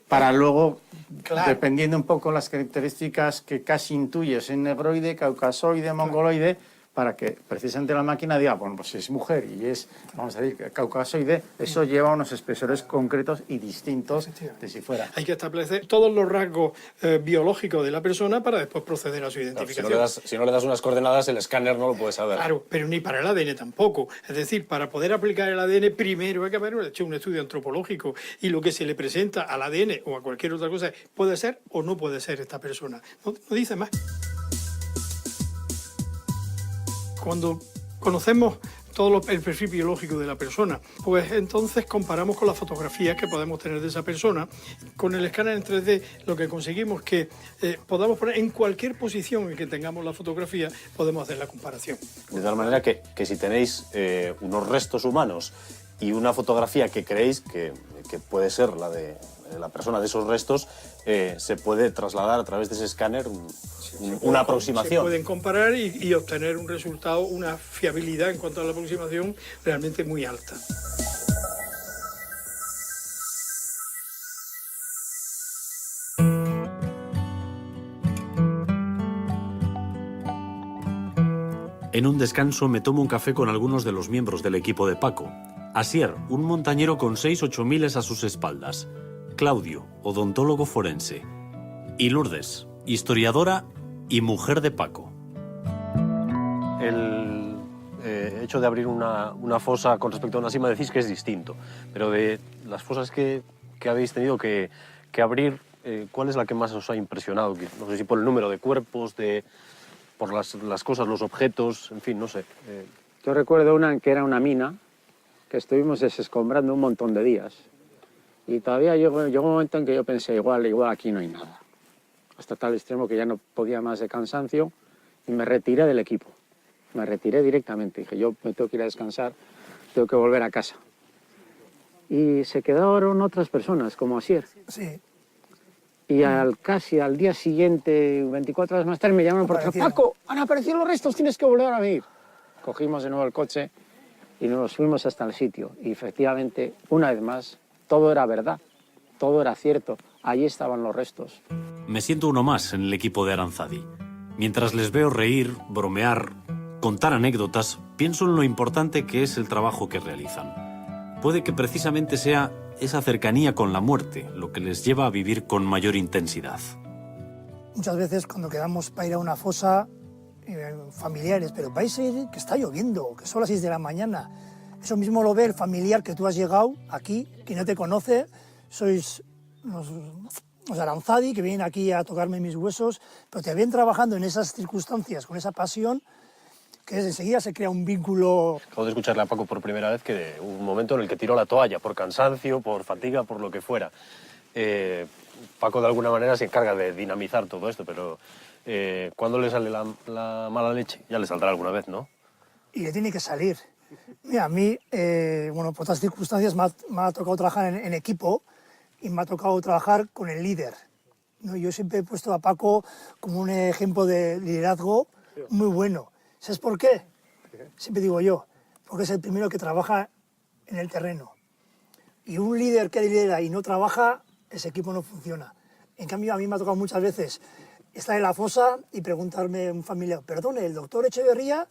para luego, claro, dependiendo un poco las características que casi intuyes en negroide, caucasoide, mongoloide, para que precisamente la máquina diga, bueno, pues si es mujer y es, vamos a decir, caucasoide, eso lleva unos espesores concretos y distintos de si fuera. Hay que establecer todos los rasgos biológicos de la persona para después proceder a su identificación. Claro, si no le das unas coordenadas, el escáner no lo puede saber. Claro, pero ni para el ADN tampoco. Es decir, para poder aplicar el ADN, primero hay que haber hecho un estudio antropológico y lo que se le presenta al ADN o a cualquier otra cosa puede ser o no puede ser esta persona. No dice más. Cuando conocemos todo el perfil biológico de la persona, pues entonces comparamos con las fotografías que podemos tener de esa persona. Con el escáner en 3D lo que conseguimos es que podamos poner en cualquier posición en que tengamos la fotografía, podemos hacer la comparación. De tal manera que si tenéis unos restos humanos y una fotografía que creéis que puede ser la de la persona de esos restos, se puede trasladar a través de ese escáner una aproximación. Se pueden comparar y obtener un resultado, una fiabilidad en cuanto a la aproximación realmente muy alta. En un descanso me tomo un café con algunos de los miembros del equipo de Paco. Asier, un montañero con 6-8 miles a sus espaldas. Claudio, odontólogo forense. Y Lourdes, historiadora y mujer de Paco. El hecho de abrir una fosa con respecto a una sima decís que es distinto, pero de las fosas que habéis tenido que abrir, ¿cuál es la que más os ha impresionado? No sé si por el número de cuerpos, por las cosas, los objetos, en fin, no sé. Yo recuerdo una que era una mina, que estuvimos desescombrando un montón de días. Y todavía llegó un momento en que yo pensé, igual aquí no hay nada. Hasta tal extremo que ya no podía más de cansancio y me retiré del equipo. Me retiré directamente. Dije, yo me tengo que ir a descansar, tengo que volver a casa. Y se quedaron otras personas, como Asier. Sí. Y casi al día siguiente, 24 horas más tarde, me llamaron por teléfono, Paco, han aparecido los restos, tienes que volver a venir. Cogimos de nuevo el coche y nos fuimos hasta el sitio. Y efectivamente, una vez más, todo era verdad, todo era cierto. Allí estaban los restos. Me siento uno más en el equipo de Aranzadi. Mientras les veo reír, bromear, contar anécdotas, pienso en lo importante que es el trabajo que realizan. Puede que precisamente sea esa cercanía con la muerte lo que les lleva a vivir con mayor intensidad. Muchas veces cuando quedamos para ir a una fosa, familiares, pero vais a ir que está lloviendo, que son las 6 de la mañana. Eso mismo lo ve el familiar que tú has llegado aquí, que no te conoce, sois los Aranzadi, que vienen aquí a tocarme mis huesos, pero te ven trabajando en esas circunstancias, con esa pasión, que enseguida se crea un vínculo. Acabo de escucharle a Paco por primera vez que hubo un momento en el que tiró la toalla, por cansancio, por fatiga, por lo que fuera. Paco de alguna manera se encarga de dinamizar todo esto, pero ¿cuándo le sale la mala leche? Ya le saldrá alguna vez, ¿no? Y le tiene que salir. Mira, a mí, bueno, por otras circunstancias me ha tocado trabajar en equipo y me ha tocado trabajar con el líder, ¿no? Yo siempre he puesto a Paco como un ejemplo de liderazgo muy bueno. ¿Sabes por qué? Siempre digo yo, porque es el primero que trabaja en el terreno. Y un líder que lidera y no trabaja, ese equipo no funciona. En cambio, a mí me ha tocado muchas veces estar en la fosa y preguntarme a un familiar, perdone, ¿el doctor Echeverría?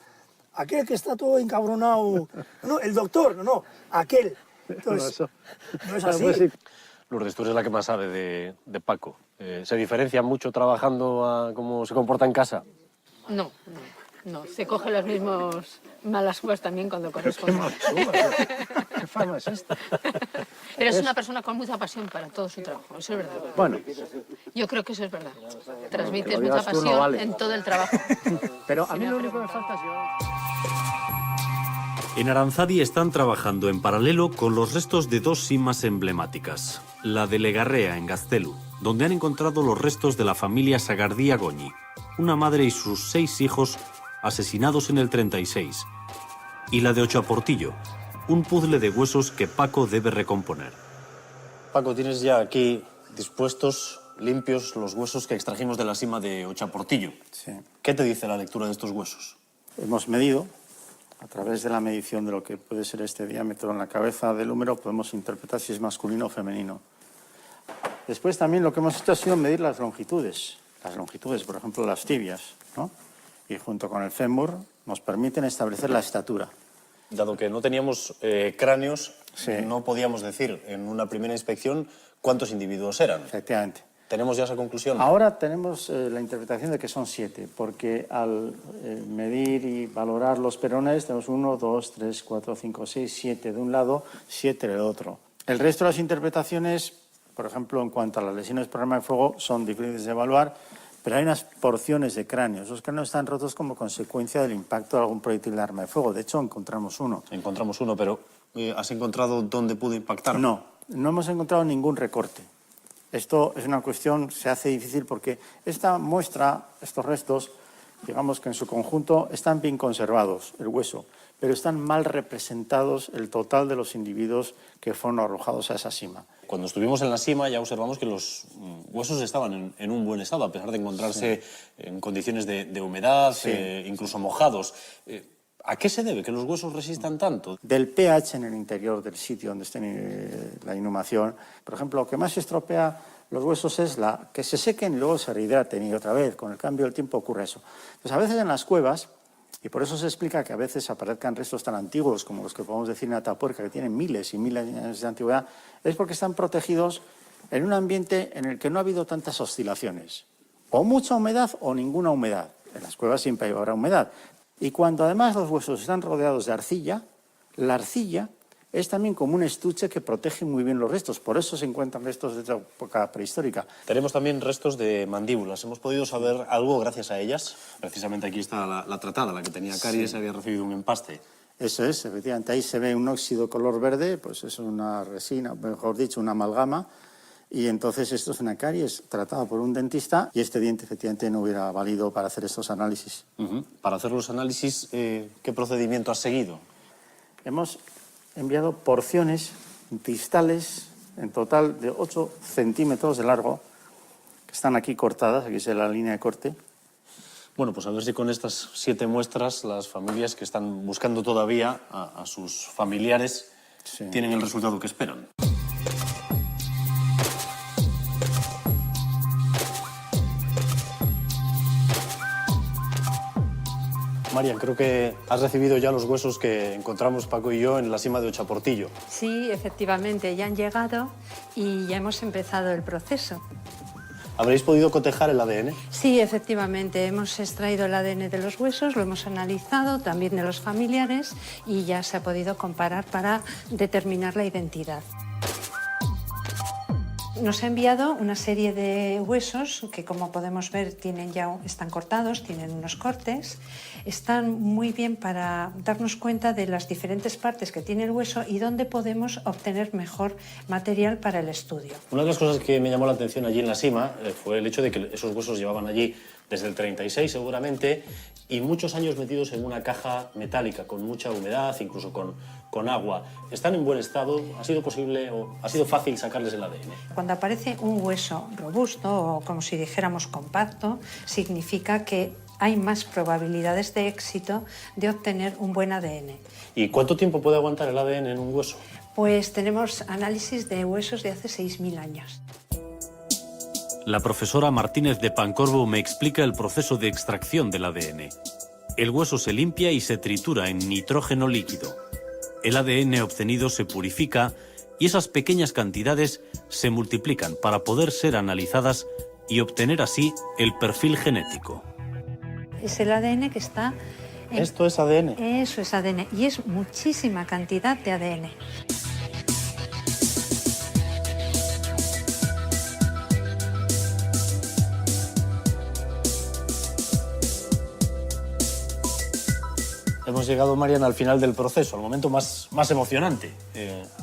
Aquel que está todo encabronado. No, el doctor, no, aquel. Entonces, no es así. Lourdes, tú eres la que más sabe de Paco. ¿Se diferencia mucho trabajando a cómo se comporta en casa? No. Se coge las mismas malas uvas también cuando corresponde. ¿Qué fama es esta? Pero es una persona con mucha pasión para todo su trabajo, eso es verdad. Bueno. Yo creo que eso es verdad. Transmites mucha pasión en todo el trabajo. Pero a mí lo único que me falta es yo. En Aranzadi están trabajando en paralelo con los restos de dos simas emblemáticas. La de Legarrea, en Gaztelu, donde han encontrado los restos de la familia Sagardía Goñi, una madre y sus 6 hijos asesinados en el 36. Y la de Ochaportillo, un puzzle de huesos que Paco debe recomponer. Paco, tienes ya aquí dispuestos, limpios, los huesos que extrajimos de la sima de Ochaportillo. Sí. ¿Qué te dice la lectura de estos huesos? Hemos medido, a través de la medición de lo que puede ser este diámetro en la cabeza del húmero, podemos interpretar si es masculino o femenino. Después también lo que hemos hecho ha sido medir las longitudes, por ejemplo, las tibias, ¿no? Y junto con el fémur nos permiten establecer la estatura. Dado que no teníamos cráneos, Sí. no podíamos decir en una primera inspección cuántos individuos eran. Efectivamente. ¿Tenemos ya esa conclusión? Ahora tenemos la interpretación de que son 7, porque al medir y valorar los perones tenemos 1, 2, 3, 4, 5, 6, 7 de un lado, 7 del otro. El resto de las interpretaciones, por ejemplo, en cuanto a las lesiones por arma de fuego, son difíciles de evaluar, pero hay unas porciones de cráneos. Los cráneos están rotos como consecuencia del impacto de algún proyectil de arma de fuego. De hecho, encontramos uno. Encontramos uno, pero ¿has encontrado dónde pudo impactar? No hemos encontrado ningún recorte. Esto es una cuestión, se hace difícil porque esta muestra, estos restos, digamos que en su conjunto están bien conservados, el hueso, pero están mal representados el total de los individuos que fueron arrojados a esa sima. Cuando estuvimos en la cima ya observamos que los huesos estaban en un buen estado, a pesar de encontrarse en condiciones de humedad, incluso mojados. ¿A qué se debe que los huesos resistan tanto? Del pH en el interior del sitio donde esté la inhumación, por ejemplo, lo que más estropea los huesos es que se sequen y luego se rehidraten, y otra vez, con el cambio del tiempo ocurre eso. Pues a veces en las cuevas, y por eso se explica que a veces aparezcan restos tan antiguos como los que podemos decir en Atapuerca, que tienen miles y miles de años de antigüedad, es porque están protegidos en un ambiente en el que no ha habido tantas oscilaciones. O mucha humedad o ninguna humedad. En las cuevas siempre habrá humedad. Y cuando además los huesos están rodeados de arcilla, la arcilla es también como un estuche que protege muy bien los restos. Por eso se encuentran restos de esta época prehistórica. Tenemos también restos de mandíbulas. ¿Hemos podido saber algo gracias a ellas? Precisamente aquí está la tratada, la que tenía caries, había recibido un empaste. Eso es, efectivamente. Ahí se ve un óxido color verde, pues es una resina, mejor dicho, una amalgama. Y entonces esto es una caries tratada por un dentista y este diente efectivamente no hubiera valido para hacer estos análisis. Para hacer los análisis, ¿qué procedimiento has seguido? Hemos enviado porciones distales en total de 8 centímetros de largo, que están aquí cortadas, aquí es la línea de corte. Bueno, pues a ver si con estas 7 muestras las familias que están buscando todavía a sus familiares tienen el resultado que esperan. María, creo que has recibido ya los huesos que encontramos Paco y yo en la cima de Ochaportillo. Sí, efectivamente, ya han llegado y ya hemos empezado el proceso. ¿Habréis podido cotejar el ADN? Sí, efectivamente, hemos extraído el ADN de los huesos, lo hemos analizado, también de los familiares, y ya se ha podido comparar para determinar la identidad. Nos ha enviado una serie de huesos que, como podemos ver, están cortados, tienen unos cortes. Están muy bien para darnos cuenta de las diferentes partes que tiene el hueso y dónde podemos obtener mejor material para el estudio. Una de las cosas que me llamó la atención allí en la cima fue el hecho de que esos huesos llevaban allí desde el 36 seguramente y muchos años metidos en una caja metálica con mucha humedad, incluso con agua. ¿Están en buen estado? ¿Ha sido posible o ha sido fácil sacarles el ADN? Cuando aparece un hueso robusto o, como si dijéramos, compacto, significa que hay más probabilidades de éxito de obtener un buen ADN. ¿Y cuánto tiempo puede aguantar el ADN en un hueso? Pues tenemos análisis de huesos de hace 6.000 años. La profesora Martínez de Pancorbo me explica el proceso de extracción del ADN. El hueso se limpia y se tritura en nitrógeno líquido. El ADN obtenido se purifica y esas pequeñas cantidades se multiplican para poder ser analizadas y obtener así el perfil genético. Es el ADN que está... ¿Esto es ADN? Eso es ADN y es muchísima cantidad de ADN. Hemos llegado, Mariana, al final del proceso, al momento más emocionante,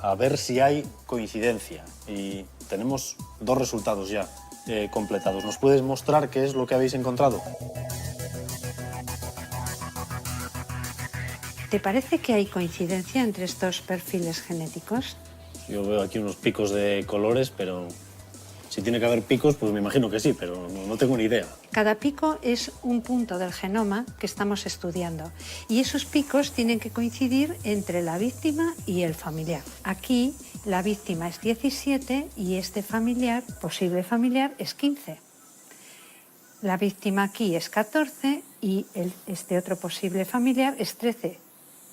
a ver si hay coincidencia. Y tenemos 2 resultados ya completados. ¿Nos puedes mostrar qué es lo que habéis encontrado? ¿Te parece que hay coincidencia entre estos perfiles genéticos? Yo veo aquí unos picos de colores, pero si tiene que haber picos, pues me imagino que sí, pero no tengo ni idea. Cada pico es un punto del genoma que estamos estudiando y esos picos tienen que coincidir entre la víctima y el familiar. Aquí la víctima es 17 y este familiar, posible familiar, es 15. La víctima aquí es 14 y este otro posible familiar es 13.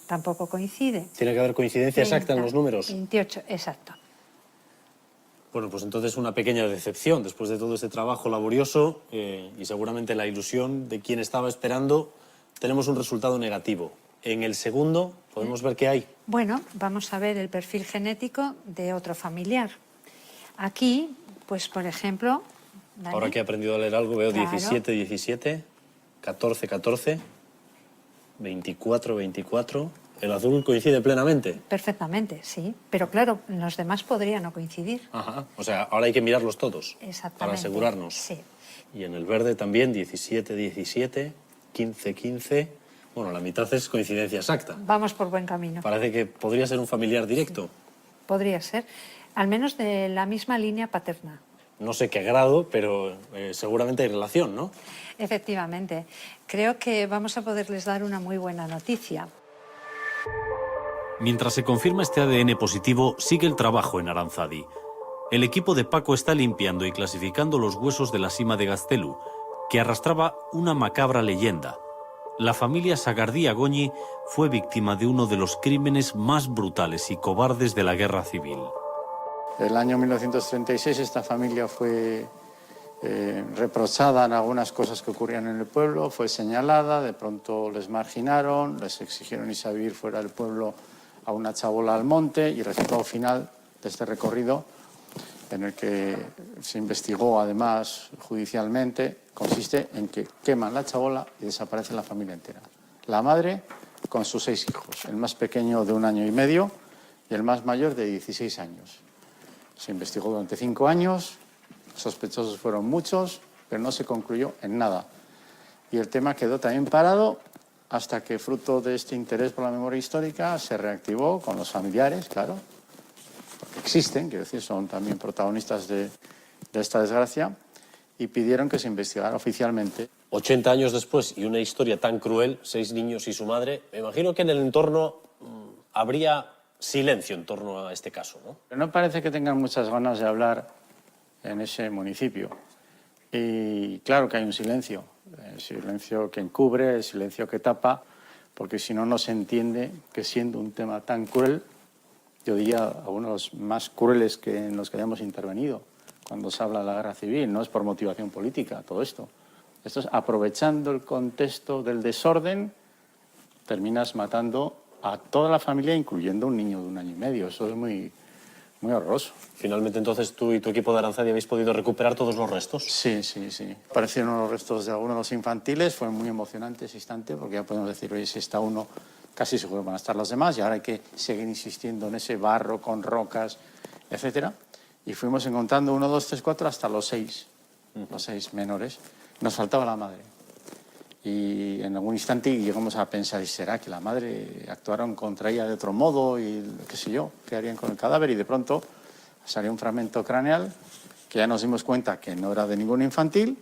Tampoco coincide. Tiene que haber coincidencia exacta en los números. 28, exacto. Bueno, pues entonces una pequeña decepción después de todo este trabajo laborioso y seguramente la ilusión de quien estaba esperando, tenemos un resultado negativo. En el segundo, ¿podemos ver qué hay? Bueno, vamos a ver el perfil genético de otro familiar. Aquí, pues por ejemplo... ¿vale? Ahora que he aprendido a leer algo, veo Claro. 17, 17, 14, 14, 24, 24... El azul coincide plenamente. Perfectamente, sí. Pero claro, los demás podrían no coincidir. Ajá. O sea, ahora hay que mirarlos todos. Exactamente. Para asegurarnos. Sí. Y en el verde también 17, 17, 15, 15... Bueno, la mitad es coincidencia exacta. Vamos por buen camino. Parece que podría ser un familiar directo. Podría ser. Al menos de la misma línea paterna. No sé qué grado, pero seguramente hay relación, ¿no? Efectivamente. Creo que vamos a poderles dar una muy buena noticia. Mientras se confirma este ADN positivo, sigue el trabajo en Aranzadi. El equipo de Paco está limpiando y clasificando los huesos de la sima de Gaztelu, que arrastraba una macabra leyenda. La familia Sagardí Agoñi fue víctima de uno de los crímenes más brutales y cobardes de la guerra civil. El año 1936 esta familia fue reprochada en algunas cosas que ocurrían en el pueblo, fue señalada, de pronto les marginaron, les exigieron irse a vivir fuera del pueblo a una chabola al monte, y el resultado final de este recorrido, en el que se investigó además judicialmente, consiste en que queman la chabola y desaparece la familia entera. La madre con sus 6 hijos, el más pequeño de 1 año y medio y el más mayor de 16 años. Se investigó durante 5 años, sospechosos fueron muchos, pero no se concluyó en nada. Y el tema quedó también parado hasta que, fruto de este interés por la memoria histórica, se reactivó con los familiares, claro, porque existen, quiero decir, son también protagonistas de esta desgracia, y pidieron que se investigara oficialmente. 80 años después y una historia tan cruel, 6 niños y su madre, me imagino que en el entorno habría silencio en torno a este caso, ¿no? Pero no parece que tengan muchas ganas de hablar en ese municipio. Y claro que hay un silencio, el silencio que encubre, el silencio que tapa, porque si no, no se entiende que siendo un tema tan cruel, yo diría uno de los más crueles en los que hayamos intervenido, cuando se habla de la guerra civil, no es por motivación política todo esto. Esto es aprovechando el contexto del desorden, terminas matando a toda la familia, incluyendo un niño de 1 año y medio. Eso es muy, muy horroroso. Finalmente, entonces, tú y tu equipo de Aranzadi habéis podido recuperar todos los restos. Sí, sí, sí. Aparecieron los restos de algunos de los infantiles, fue muy emocionante ese instante, porque ya podemos decir, oye, si está uno, casi seguro van a estar los demás, y ahora hay que seguir insistiendo en ese barro con rocas, etcétera. Y fuimos encontrando 1, 2, 3, 4 hasta los 6, los 6 menores. Nos faltaba la madre. Y en algún instante llegamos a pensar, ¿y será que la madre actuaron contra ella de otro modo? Y qué sé yo, ¿qué harían con el cadáver? Y de pronto salió un fragmento craneal que ya nos dimos cuenta que no era de ningún infantil.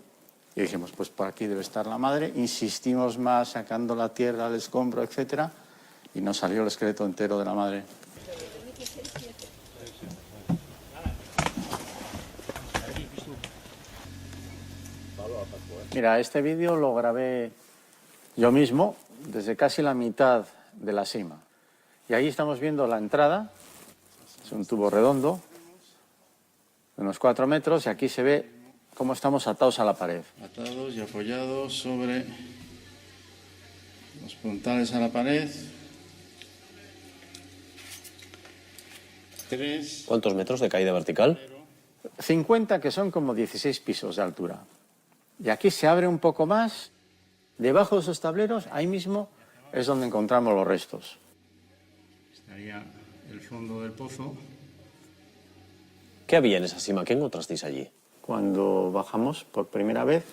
Y dijimos, pues por aquí debe estar la madre. Insistimos más, sacando la tierra, el escombro, etcétera, y nos salió el esqueleto entero de la madre. Mira, este vídeo lo grabé yo mismo desde casi la mitad de la sima. Y ahí estamos viendo la entrada, es un tubo redondo, de unos 4 metros, y aquí se ve cómo estamos atados a la pared. Atados y apoyados sobre los puntales a la pared. 3. ¿Cuántos metros de caída vertical? 50, que son como 16 pisos de altura. Y aquí se abre un poco más. Debajo de esos tableros, ahí mismo, es donde encontramos los restos. Estaría el fondo del pozo. ¿Qué había en esa cima? ¿Qué encontrasteis allí? Cuando bajamos por primera vez,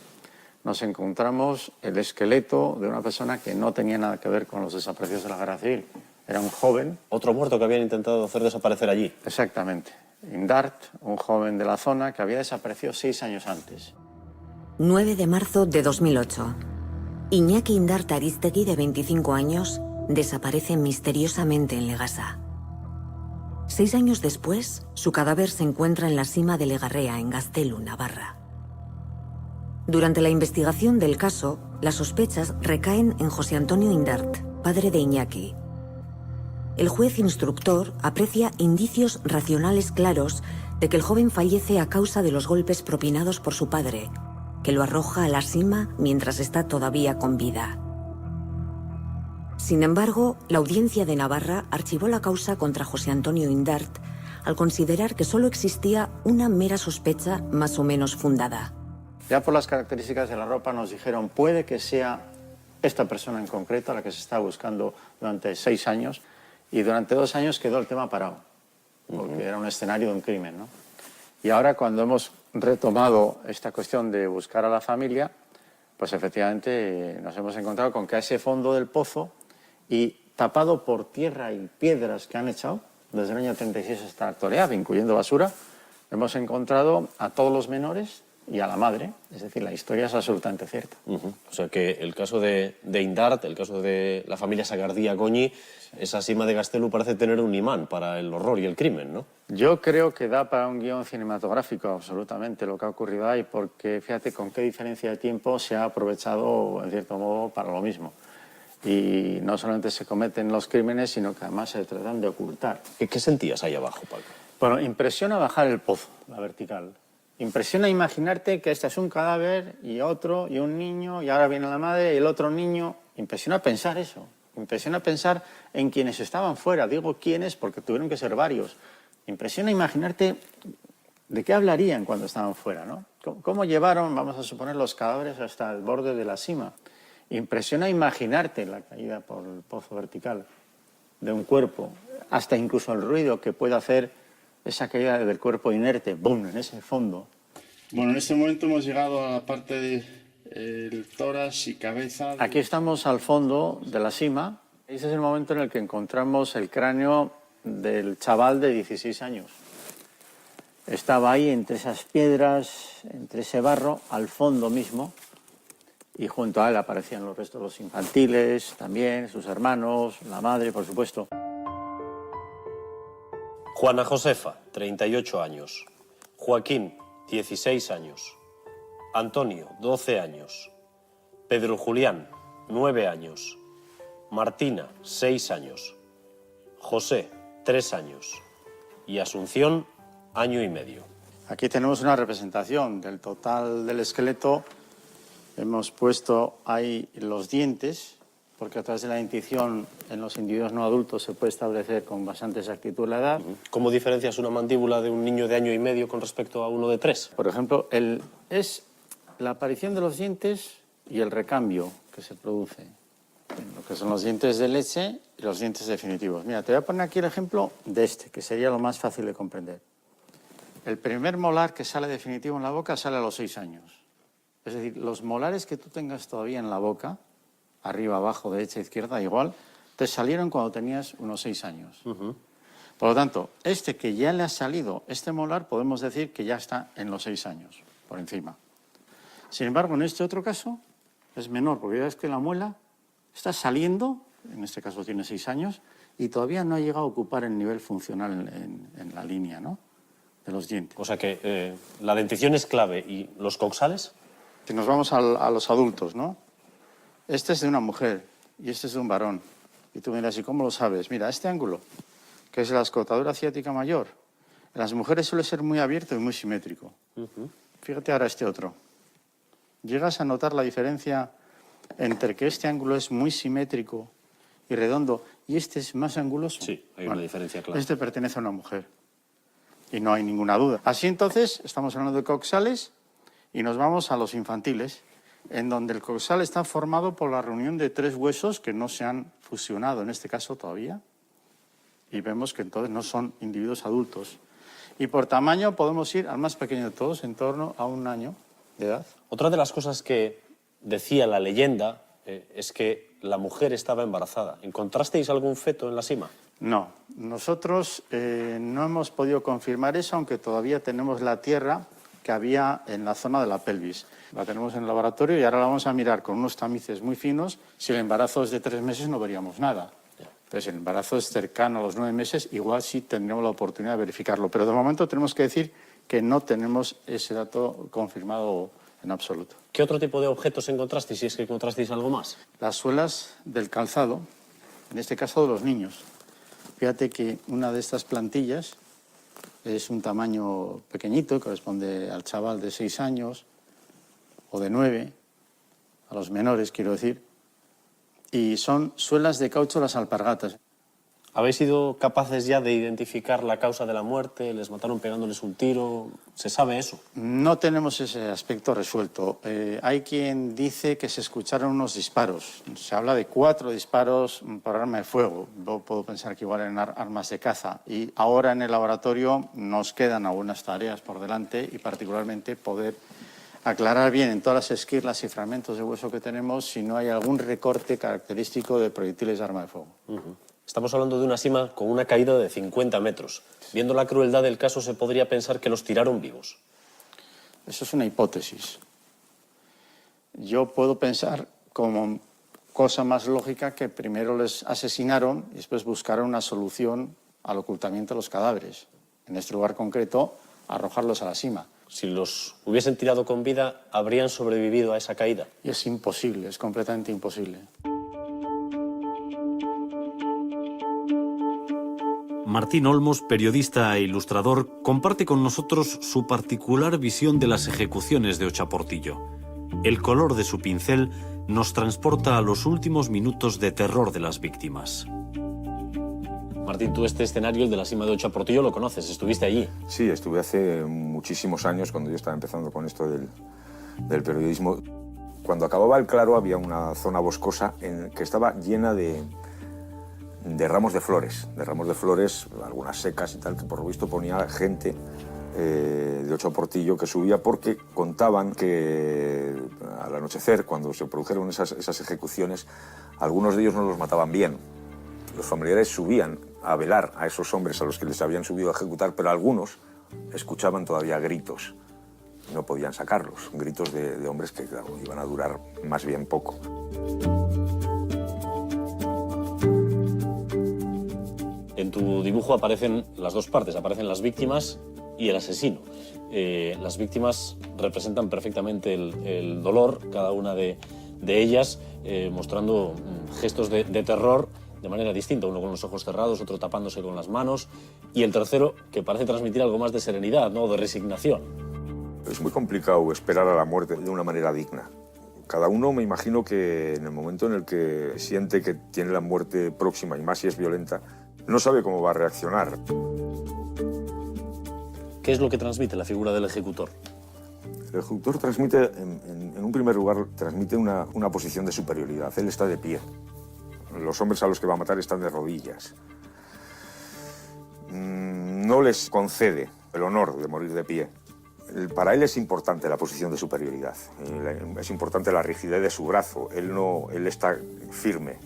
nos encontramos el esqueleto de una persona que no tenía nada que ver con los desaparecidos de la guerra civil. Era un joven. ¿Otro muerto que habían intentado hacer desaparecer allí? Exactamente. Indart, un joven de la zona que había desaparecido 6 años antes. 9 de marzo de 2008. Iñaki Indart Ariztegui, de 25 años, desaparece misteriosamente en Legasa. 6 años después, su cadáver se encuentra en la sima de Legarrea, en Gaztelu, Navarra. Durante la investigación del caso, las sospechas recaen en José Antonio Indart, padre de Iñaki. El juez instructor aprecia indicios racionales claros de que el joven fallece a causa de los golpes propinados por su padre, que lo arroja a la sima mientras está todavía con vida. Sin embargo, la Audiencia de Navarra archivó la causa contra José Antonio Indart al considerar que solo existía una mera sospecha más o menos fundada. Ya por las características de la ropa nos dijeron, puede que sea esta persona en concreto a la que se está buscando durante 6 años, y durante 2 años quedó el tema parado, porque era un escenario de un crimen, ¿no? Y ahora, cuando hemos retomado esta cuestión de buscar a la familia, pues efectivamente nos hemos encontrado con que a ese fondo del pozo, y tapado por tierra y piedras que han echado desde el año 36 hasta la actualidad, incluyendo basura, hemos encontrado a todos los menores y a la madre. Es decir, la historia es absolutamente cierta. O sea que el caso de Indart, el caso de la familia Sagardía Goñi, esa sima de Gastelu parece tener un imán para el horror y el crimen, ¿no? Yo creo que da para un guión cinematográfico absolutamente lo que ha ocurrido ahí, porque fíjate con qué diferencia de tiempo se ha aprovechado, en cierto modo, para lo mismo. Y no solamente se cometen los crímenes, sino que además se tratan de ocultar. ¿Qué sentías ahí abajo, Paco? Bueno, impresiona bajar el pozo, la vertical. Impresiona imaginarte que este es un cadáver y otro, y un niño, y ahora viene la madre y el otro niño. Impresiona pensar eso. Impresiona pensar en quienes estaban fuera. Digo quiénes porque tuvieron que ser varios. Impresiona imaginarte de qué hablarían cuando estaban fuera, ¿no? ¿Cómo llevaron, vamos a suponer, los cadáveres hasta el borde de la sima? Impresiona imaginarte la caída por el pozo vertical de un cuerpo, hasta incluso el ruido que puede hacer esa caída del cuerpo inerte, ¡bum!, en ese fondo. Bueno, en este momento hemos llegado a la parte del tórax y cabeza. Aquí estamos al fondo de la sima. Ese es el momento en el que encontramos el cráneo del chaval de 16 años. Estaba ahí entre esas piedras, entre ese barro, al fondo mismo. Y junto a él aparecían los restos de los infantiles, también sus hermanos, la madre, por supuesto. Juana Josefa, 38 años. Joaquín, 16 años. Antonio, 12 años. Pedro Julián, 9 años. Martina, 6 años. José, 3 años. Y Asunción, 1 año y medio. Aquí tenemos una representación del total del esqueleto. Hemos puesto ahí los dientes, porque a través de la dentición en los individuos no adultos se puede establecer con bastante exactitud la edad. ¿Cómo diferencias una mandíbula de un niño de 1 año y medio con respecto a uno de 3? Por ejemplo, es la aparición de los dientes y el recambio que se produce, lo que son los dientes de leche y los dientes definitivos. Mira, te voy a poner aquí el ejemplo de este, que sería lo más fácil de comprender. El primer molar que sale definitivo en la boca sale a los 6 años. Es decir, los molares que tú tengas todavía en la boca, arriba, abajo, derecha, izquierda, igual, te salieron cuando tenías unos 6 años. Por lo tanto, este que ya le ha salido, este molar, podemos decir que ya está en los 6 años, por encima. Sin embargo, en este otro caso, es menor, porque ya ves que la muela está saliendo, en este caso tiene 6 años, y todavía no ha llegado a ocupar el nivel funcional en la línea, ¿no?, de los dientes. O sea que la dentición es clave. ¿Y los coxales? Si nos vamos a los adultos, ¿no? Este es de una mujer y este es de un varón. Y tú miras, ¿y cómo lo sabes? Mira, este ángulo, que es la escotadura ciática mayor, en las mujeres suele ser muy abierto y muy simétrico. Fíjate ahora este otro. ¿Llegas a notar la diferencia entre que este ángulo es muy simétrico y redondo y este es más anguloso? Sí, hay una diferencia clara. Este pertenece a una mujer y no hay ninguna duda. Así entonces, estamos hablando de coxales y nos vamos a los infantiles, en donde el coxal está formado por la reunión de 3 huesos que no se han fusionado, en este caso todavía, y vemos que entonces no son individuos adultos. Y por tamaño podemos ir al más pequeño de todos, en torno a 1 año de edad. Otra de las cosas que decía la leyenda es que la mujer estaba embarazada. ¿Encontrasteis algún feto en la sima? No, nosotros no hemos podido confirmar eso, aunque todavía tenemos la tierra que había en la zona de la pelvis. La tenemos en el laboratorio y ahora la vamos a mirar con unos tamices muy finos. Si el embarazo es de 3 meses no veríamos nada. Entonces, si el embarazo es cercano a los 9 meses, igual sí tendremos la oportunidad de verificarlo. Pero de momento tenemos que decir que no tenemos ese dato confirmado en absoluto. ¿Qué otro tipo de objetos encontrasteis, si es que encontrasteis algo más? Las suelas del calzado, en este caso de los niños. Fíjate que una de estas plantillas es un tamaño pequeñito, corresponde al chaval de 6 años o de 9, a los menores quiero decir, y son suelas de caucho las alpargatas. ¿Habéis sido capaces ya de identificar la causa de la muerte? ¿Les mataron pegándoles un tiro? ¿Se sabe eso? No tenemos ese aspecto resuelto. Hay quien dice que se escucharon unos disparos. Se habla de 4 disparos por arma de fuego. Yo puedo pensar que igual eran armas de caza. Y ahora en el laboratorio nos quedan algunas tareas por delante y particularmente poder aclarar bien en todas las esquirlas y fragmentos de hueso que tenemos si no hay algún recorte característico de proyectiles de arma de fuego. Estamos hablando de una sima con una caída de 50 metros. Viendo la crueldad del caso, se podría pensar que los tiraron vivos. Eso es una hipótesis. Yo puedo pensar como cosa más lógica que primero les asesinaron y después buscaron una solución al ocultamiento de los cadáveres. En este lugar concreto, arrojarlos a la sima. Si los hubiesen tirado con vida, ¿habrían sobrevivido a esa caída? Y es imposible, es completamente imposible. Martín Olmos, periodista e ilustrador, comparte con nosotros su particular visión de las ejecuciones de Ochaportillo. El color de su pincel nos transporta a los últimos minutos de terror de las víctimas. Martín, tú este escenario, el de la sima de Ochaportillo, lo conoces, estuviste allí. Sí, estuve hace muchísimos años cuando yo estaba empezando con esto del periodismo. Cuando acababa el claro había una zona boscosa que estaba llena de ramos de flores, algunas secas y tal, que por lo visto ponía gente de Ochaportillo que subía porque contaban que al anochecer, cuando se produjeron esas ejecuciones, algunos de ellos no los mataban bien. Los familiares subían a velar a esos hombres a los que les habían subido a ejecutar, pero algunos escuchaban todavía gritos y no podían sacarlos, gritos de hombres que, claro, iban a durar más bien poco. En tu dibujo aparecen las dos partes, aparecen las víctimas y el asesino. Las víctimas representan perfectamente el dolor, cada una de ellas, mostrando gestos de terror de manera distinta, uno con los ojos cerrados, otro tapándose con las manos, y el tercero que parece transmitir algo más de serenidad, ¿no?, de resignación. Es muy complicado esperar a la muerte de una manera digna. Cada uno, me imagino que en el momento en el que siente que tiene la muerte próxima, y más si es violenta, no sabe cómo va a reaccionar. ¿Qué es lo que transmite la figura del ejecutor? El ejecutor transmite, en un primer lugar, transmite una posición de superioridad. Él está de pie. Los hombres a los que va a matar están de rodillas. No les concede el honor de morir de pie. Para él es importante la posición de superioridad. Es importante la rigidez de su brazo. Él está firme,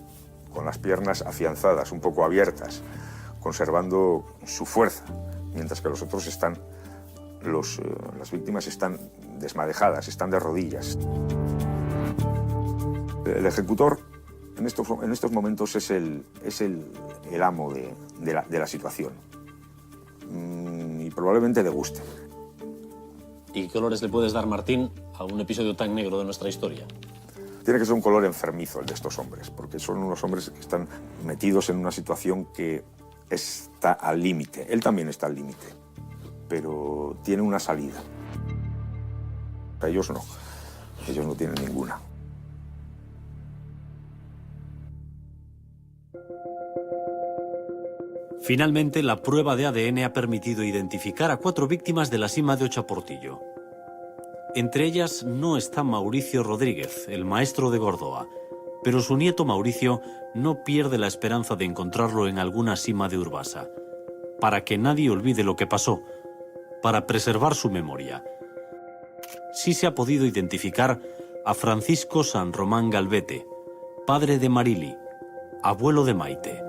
con las piernas afianzadas, un poco abiertas, conservando su fuerza, mientras que los otros están, las víctimas están desmadejadas, están de rodillas. El ejecutor en estos momentos es el amo de la situación, y probablemente le guste. ¿Y qué colores le puedes dar, Martín, a un episodio tan negro de nuestra historia? Tiene que ser un color enfermizo el de estos hombres, porque son unos hombres que están metidos en una situación que está al límite. Él también está al límite, pero tiene una salida. Ellos no tienen ninguna. Finalmente, la prueba de ADN ha permitido identificar a 4 víctimas de la sima de Ochaportillo. Entre ellas no está Mauricio Rodríguez, el maestro de Gordoa, pero su nieto Mauricio no pierde la esperanza de encontrarlo en alguna sima de Urbasa, para que nadie olvide lo que pasó, para preservar su memoria. Sí se ha podido identificar a Francisco San Román Galvete, padre de Marili, abuelo de Maite.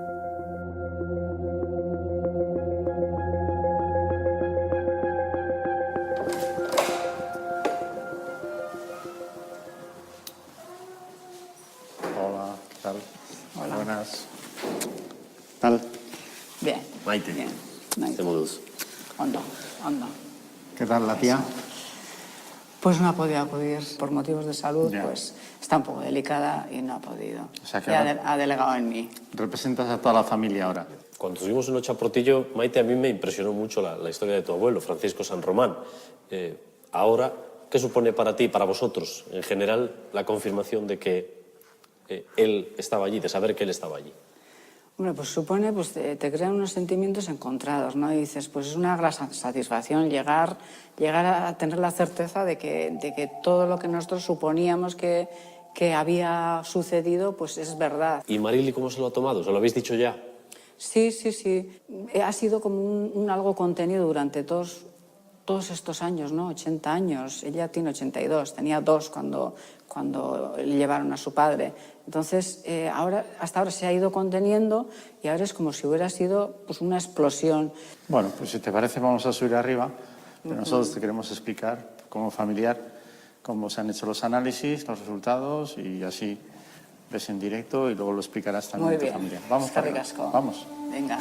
¿Tal? Bien. Maite. Bien. Estemos. Anda. ¿Qué tal la tía? Pues no ha podido acudir por motivos de salud, Ya. pues está un poco delicada y no ha podido. O sea que Y ahora- ha delegado en mí. Representas a toda la familia ahora. Cuando estuvimos en Ochaportillo, Maite, a mí me impresionó mucho la historia de tu abuelo, Francisco San Román. Ahora, ¿qué supone para ti, para vosotros, en general, la confirmación de que él estaba allí, de saber que él estaba allí? Bueno, pues supone, pues te crean unos sentimientos encontrados, ¿no? Y dices, pues es una gran satisfacción llegar a tener la certeza de que todo lo que nosotros suponíamos que había sucedido, pues es verdad. ¿Y Marili cómo se lo ha tomado? ¿Se lo habéis dicho ya? Sí. Ha sido como un algo contenido durante todos estos años, ¿no? 80 años. Ella tiene 82, tenía 2 cuando le llevaron a su padre. Entonces, hasta ahora se ha ido conteniendo y ahora es como si hubiera sido pues, una explosión. Bueno, pues si te parece vamos a subir arriba, pero nosotros te queremos explicar como familiar cómo se han hecho los análisis, los resultados y así ves en directo y luego lo explicarás también Muy a tu bien. familia. Vamos para Eskerrik arriba. asko. Vamos. Venga.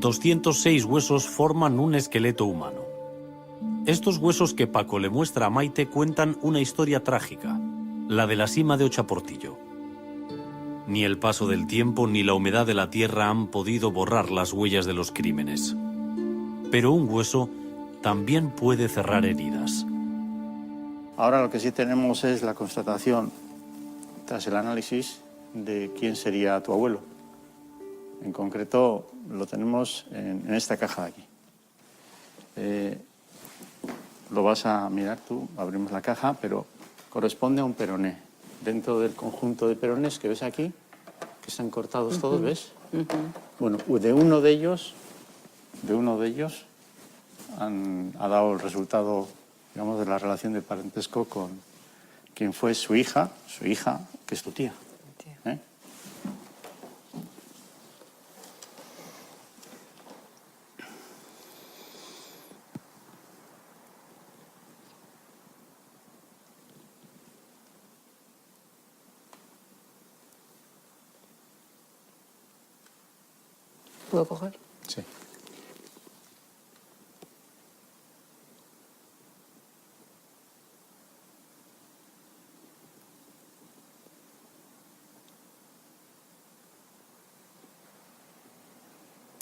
...206 huesos forman un esqueleto humano. Estos huesos que Paco le muestra a Maite cuentan una historia trágica, la de la sima de Ochaportillo. Ni el paso del tiempo ni la humedad de la tierra han podido borrar las huellas de los crímenes. Pero un hueso también puede cerrar heridas. Ahora lo que sí tenemos es la constatación, tras el análisis, de quién sería tu abuelo. En concreto, lo tenemos en esta caja de aquí. Lo vas a mirar tú, abrimos la caja, pero corresponde a un peroné. Dentro del conjunto de perones que ves aquí, que están cortados todos, ¿ves? Bueno, de uno de ellos ha dado el resultado, digamos, de la relación de parentesco con quien fue su hija, que es tu tía. ¿Eh? ¿Puedo coger? Sí.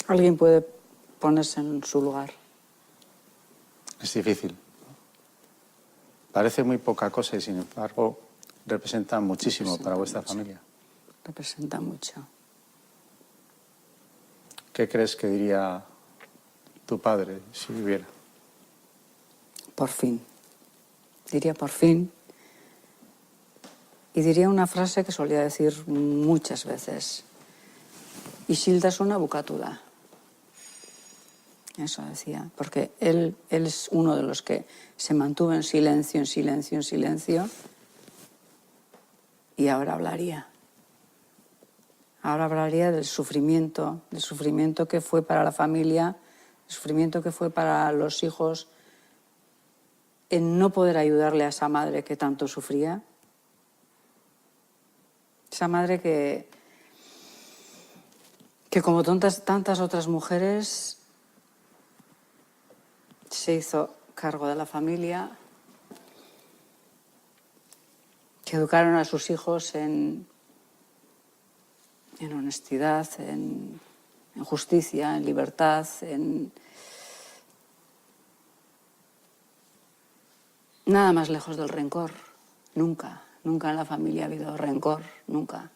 Alguien puede ponerse en su lugar. Es difícil. Parece muy poca cosa y, sin embargo, representa muchísimo para vuestra familia. Representa mucho. ¿Qué crees que diría tu padre si viviera? Por fin. Diría por fin. Y diría una frase que solía decir muchas veces. Isilda es una bucatuda. Eso decía. Porque él es uno de los que se mantuvo en silencio, en silencio, en silencio. Y ahora hablaría. Ahora hablaría del sufrimiento que fue para la familia, el sufrimiento que fue para los hijos en no poder ayudarle a esa madre que tanto sufría. Esa madre que como tantas otras mujeres se hizo cargo de la familia, que educaron a sus hijos en honestidad, en justicia, en libertad, nada más lejos del rencor. Nunca en la familia ha habido rencor, nunca.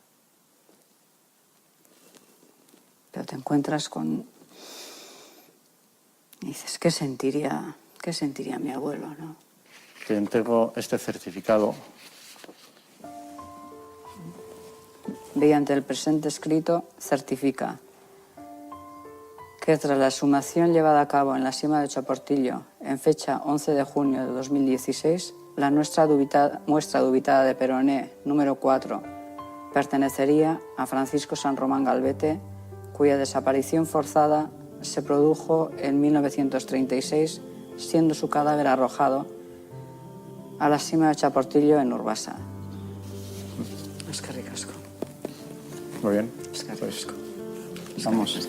Pero te encuentras con... Y dices, ¿qué sentiría mi abuelo, no? Te entrego este certificado. Mediante el presente escrito, certifica que tras la exhumación llevada a cabo en la sima de Ochaportillo, en fecha 11 de junio de 2016, la muestra dubitada de peroné número 4 pertenecería a Francisco San Román Galvete, cuya desaparición forzada se produjo en 1936, siendo su cadáver arrojado a la sima de Ochaportillo en Urbasa. Es que ricasco. Muy bien. Es que Pues, ricasco. vamos.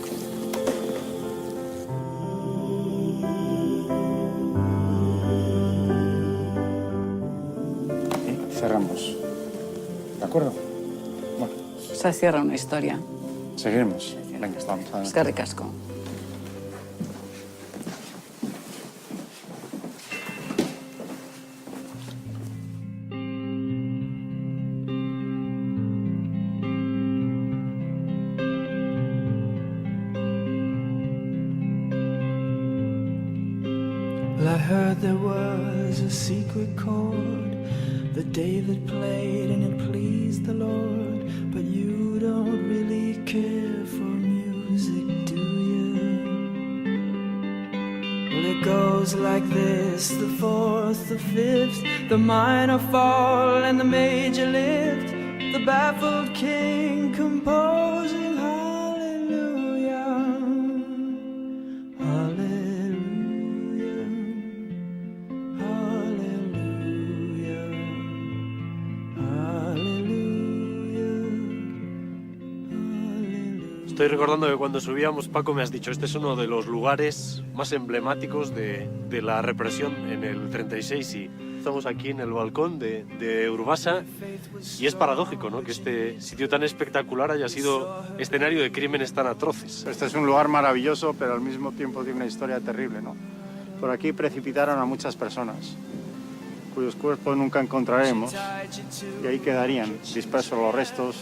Y cerramos. ¿De acuerdo? Bueno, Se cierra una historia. seguiremos. Venga, estamos adelante. Es que ricasco. Well, I heard there was a secret chord that David played and it pleased the Lord. But you don't really care for music, do you? Well, it goes like this: the fourth, the fifth, the minor fall and the major lift. The baffled king composing hallelujah, hallelujah, hallelujah, hallelujah. Estoy recordando que cuando subíamos, Paco, me has dicho, este es uno de los lugares más emblemáticos de la represión en el 36 y estamos aquí en el balcón de Urbasa y es paradójico, ¿no?, que este sitio tan espectacular haya sido escenario de crímenes tan atroces. Este es un lugar maravilloso, pero al mismo tiempo tiene una historia terrible, ¿no? Por aquí precipitaron a muchas personas, cuyos cuerpos nunca encontraremos, y ahí quedarían dispersos los restos.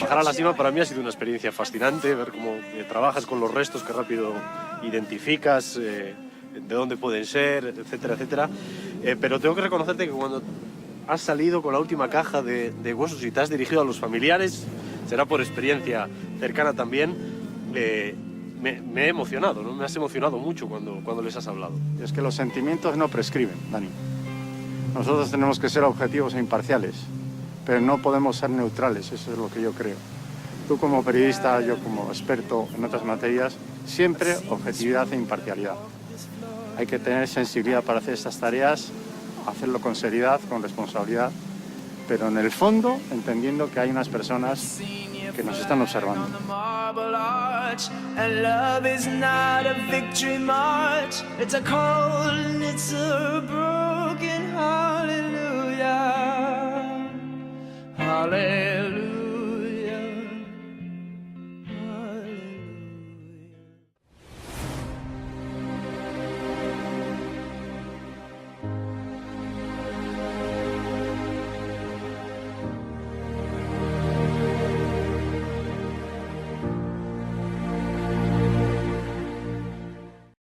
Bajar a la cima para mí ha sido una experiencia fascinante, ver cómo trabajas con los restos, qué rápido identificas, de dónde pueden ser, etcétera, etcétera. Pero tengo que reconocerte que cuando has salido con la última caja de huesos y te has dirigido a los familiares, será por experiencia cercana también, me he emocionado, ¿no? Me has emocionado mucho cuando les has hablado. Y es que los sentimientos no prescriben, Dani. Nosotros tenemos que ser objetivos e imparciales, pero no podemos ser neutrales, eso es lo que yo creo. Tú como periodista, yo como experto en otras materias, siempre objetividad e imparcialidad. Hay que tener sensibilidad para hacer estas tareas, hacerlo con seriedad, con responsabilidad, pero en el fondo entendiendo que hay unas personas que nos están observando. And love is not a victory march. It's a cold and it's a broken hallelujah. Hallelujah.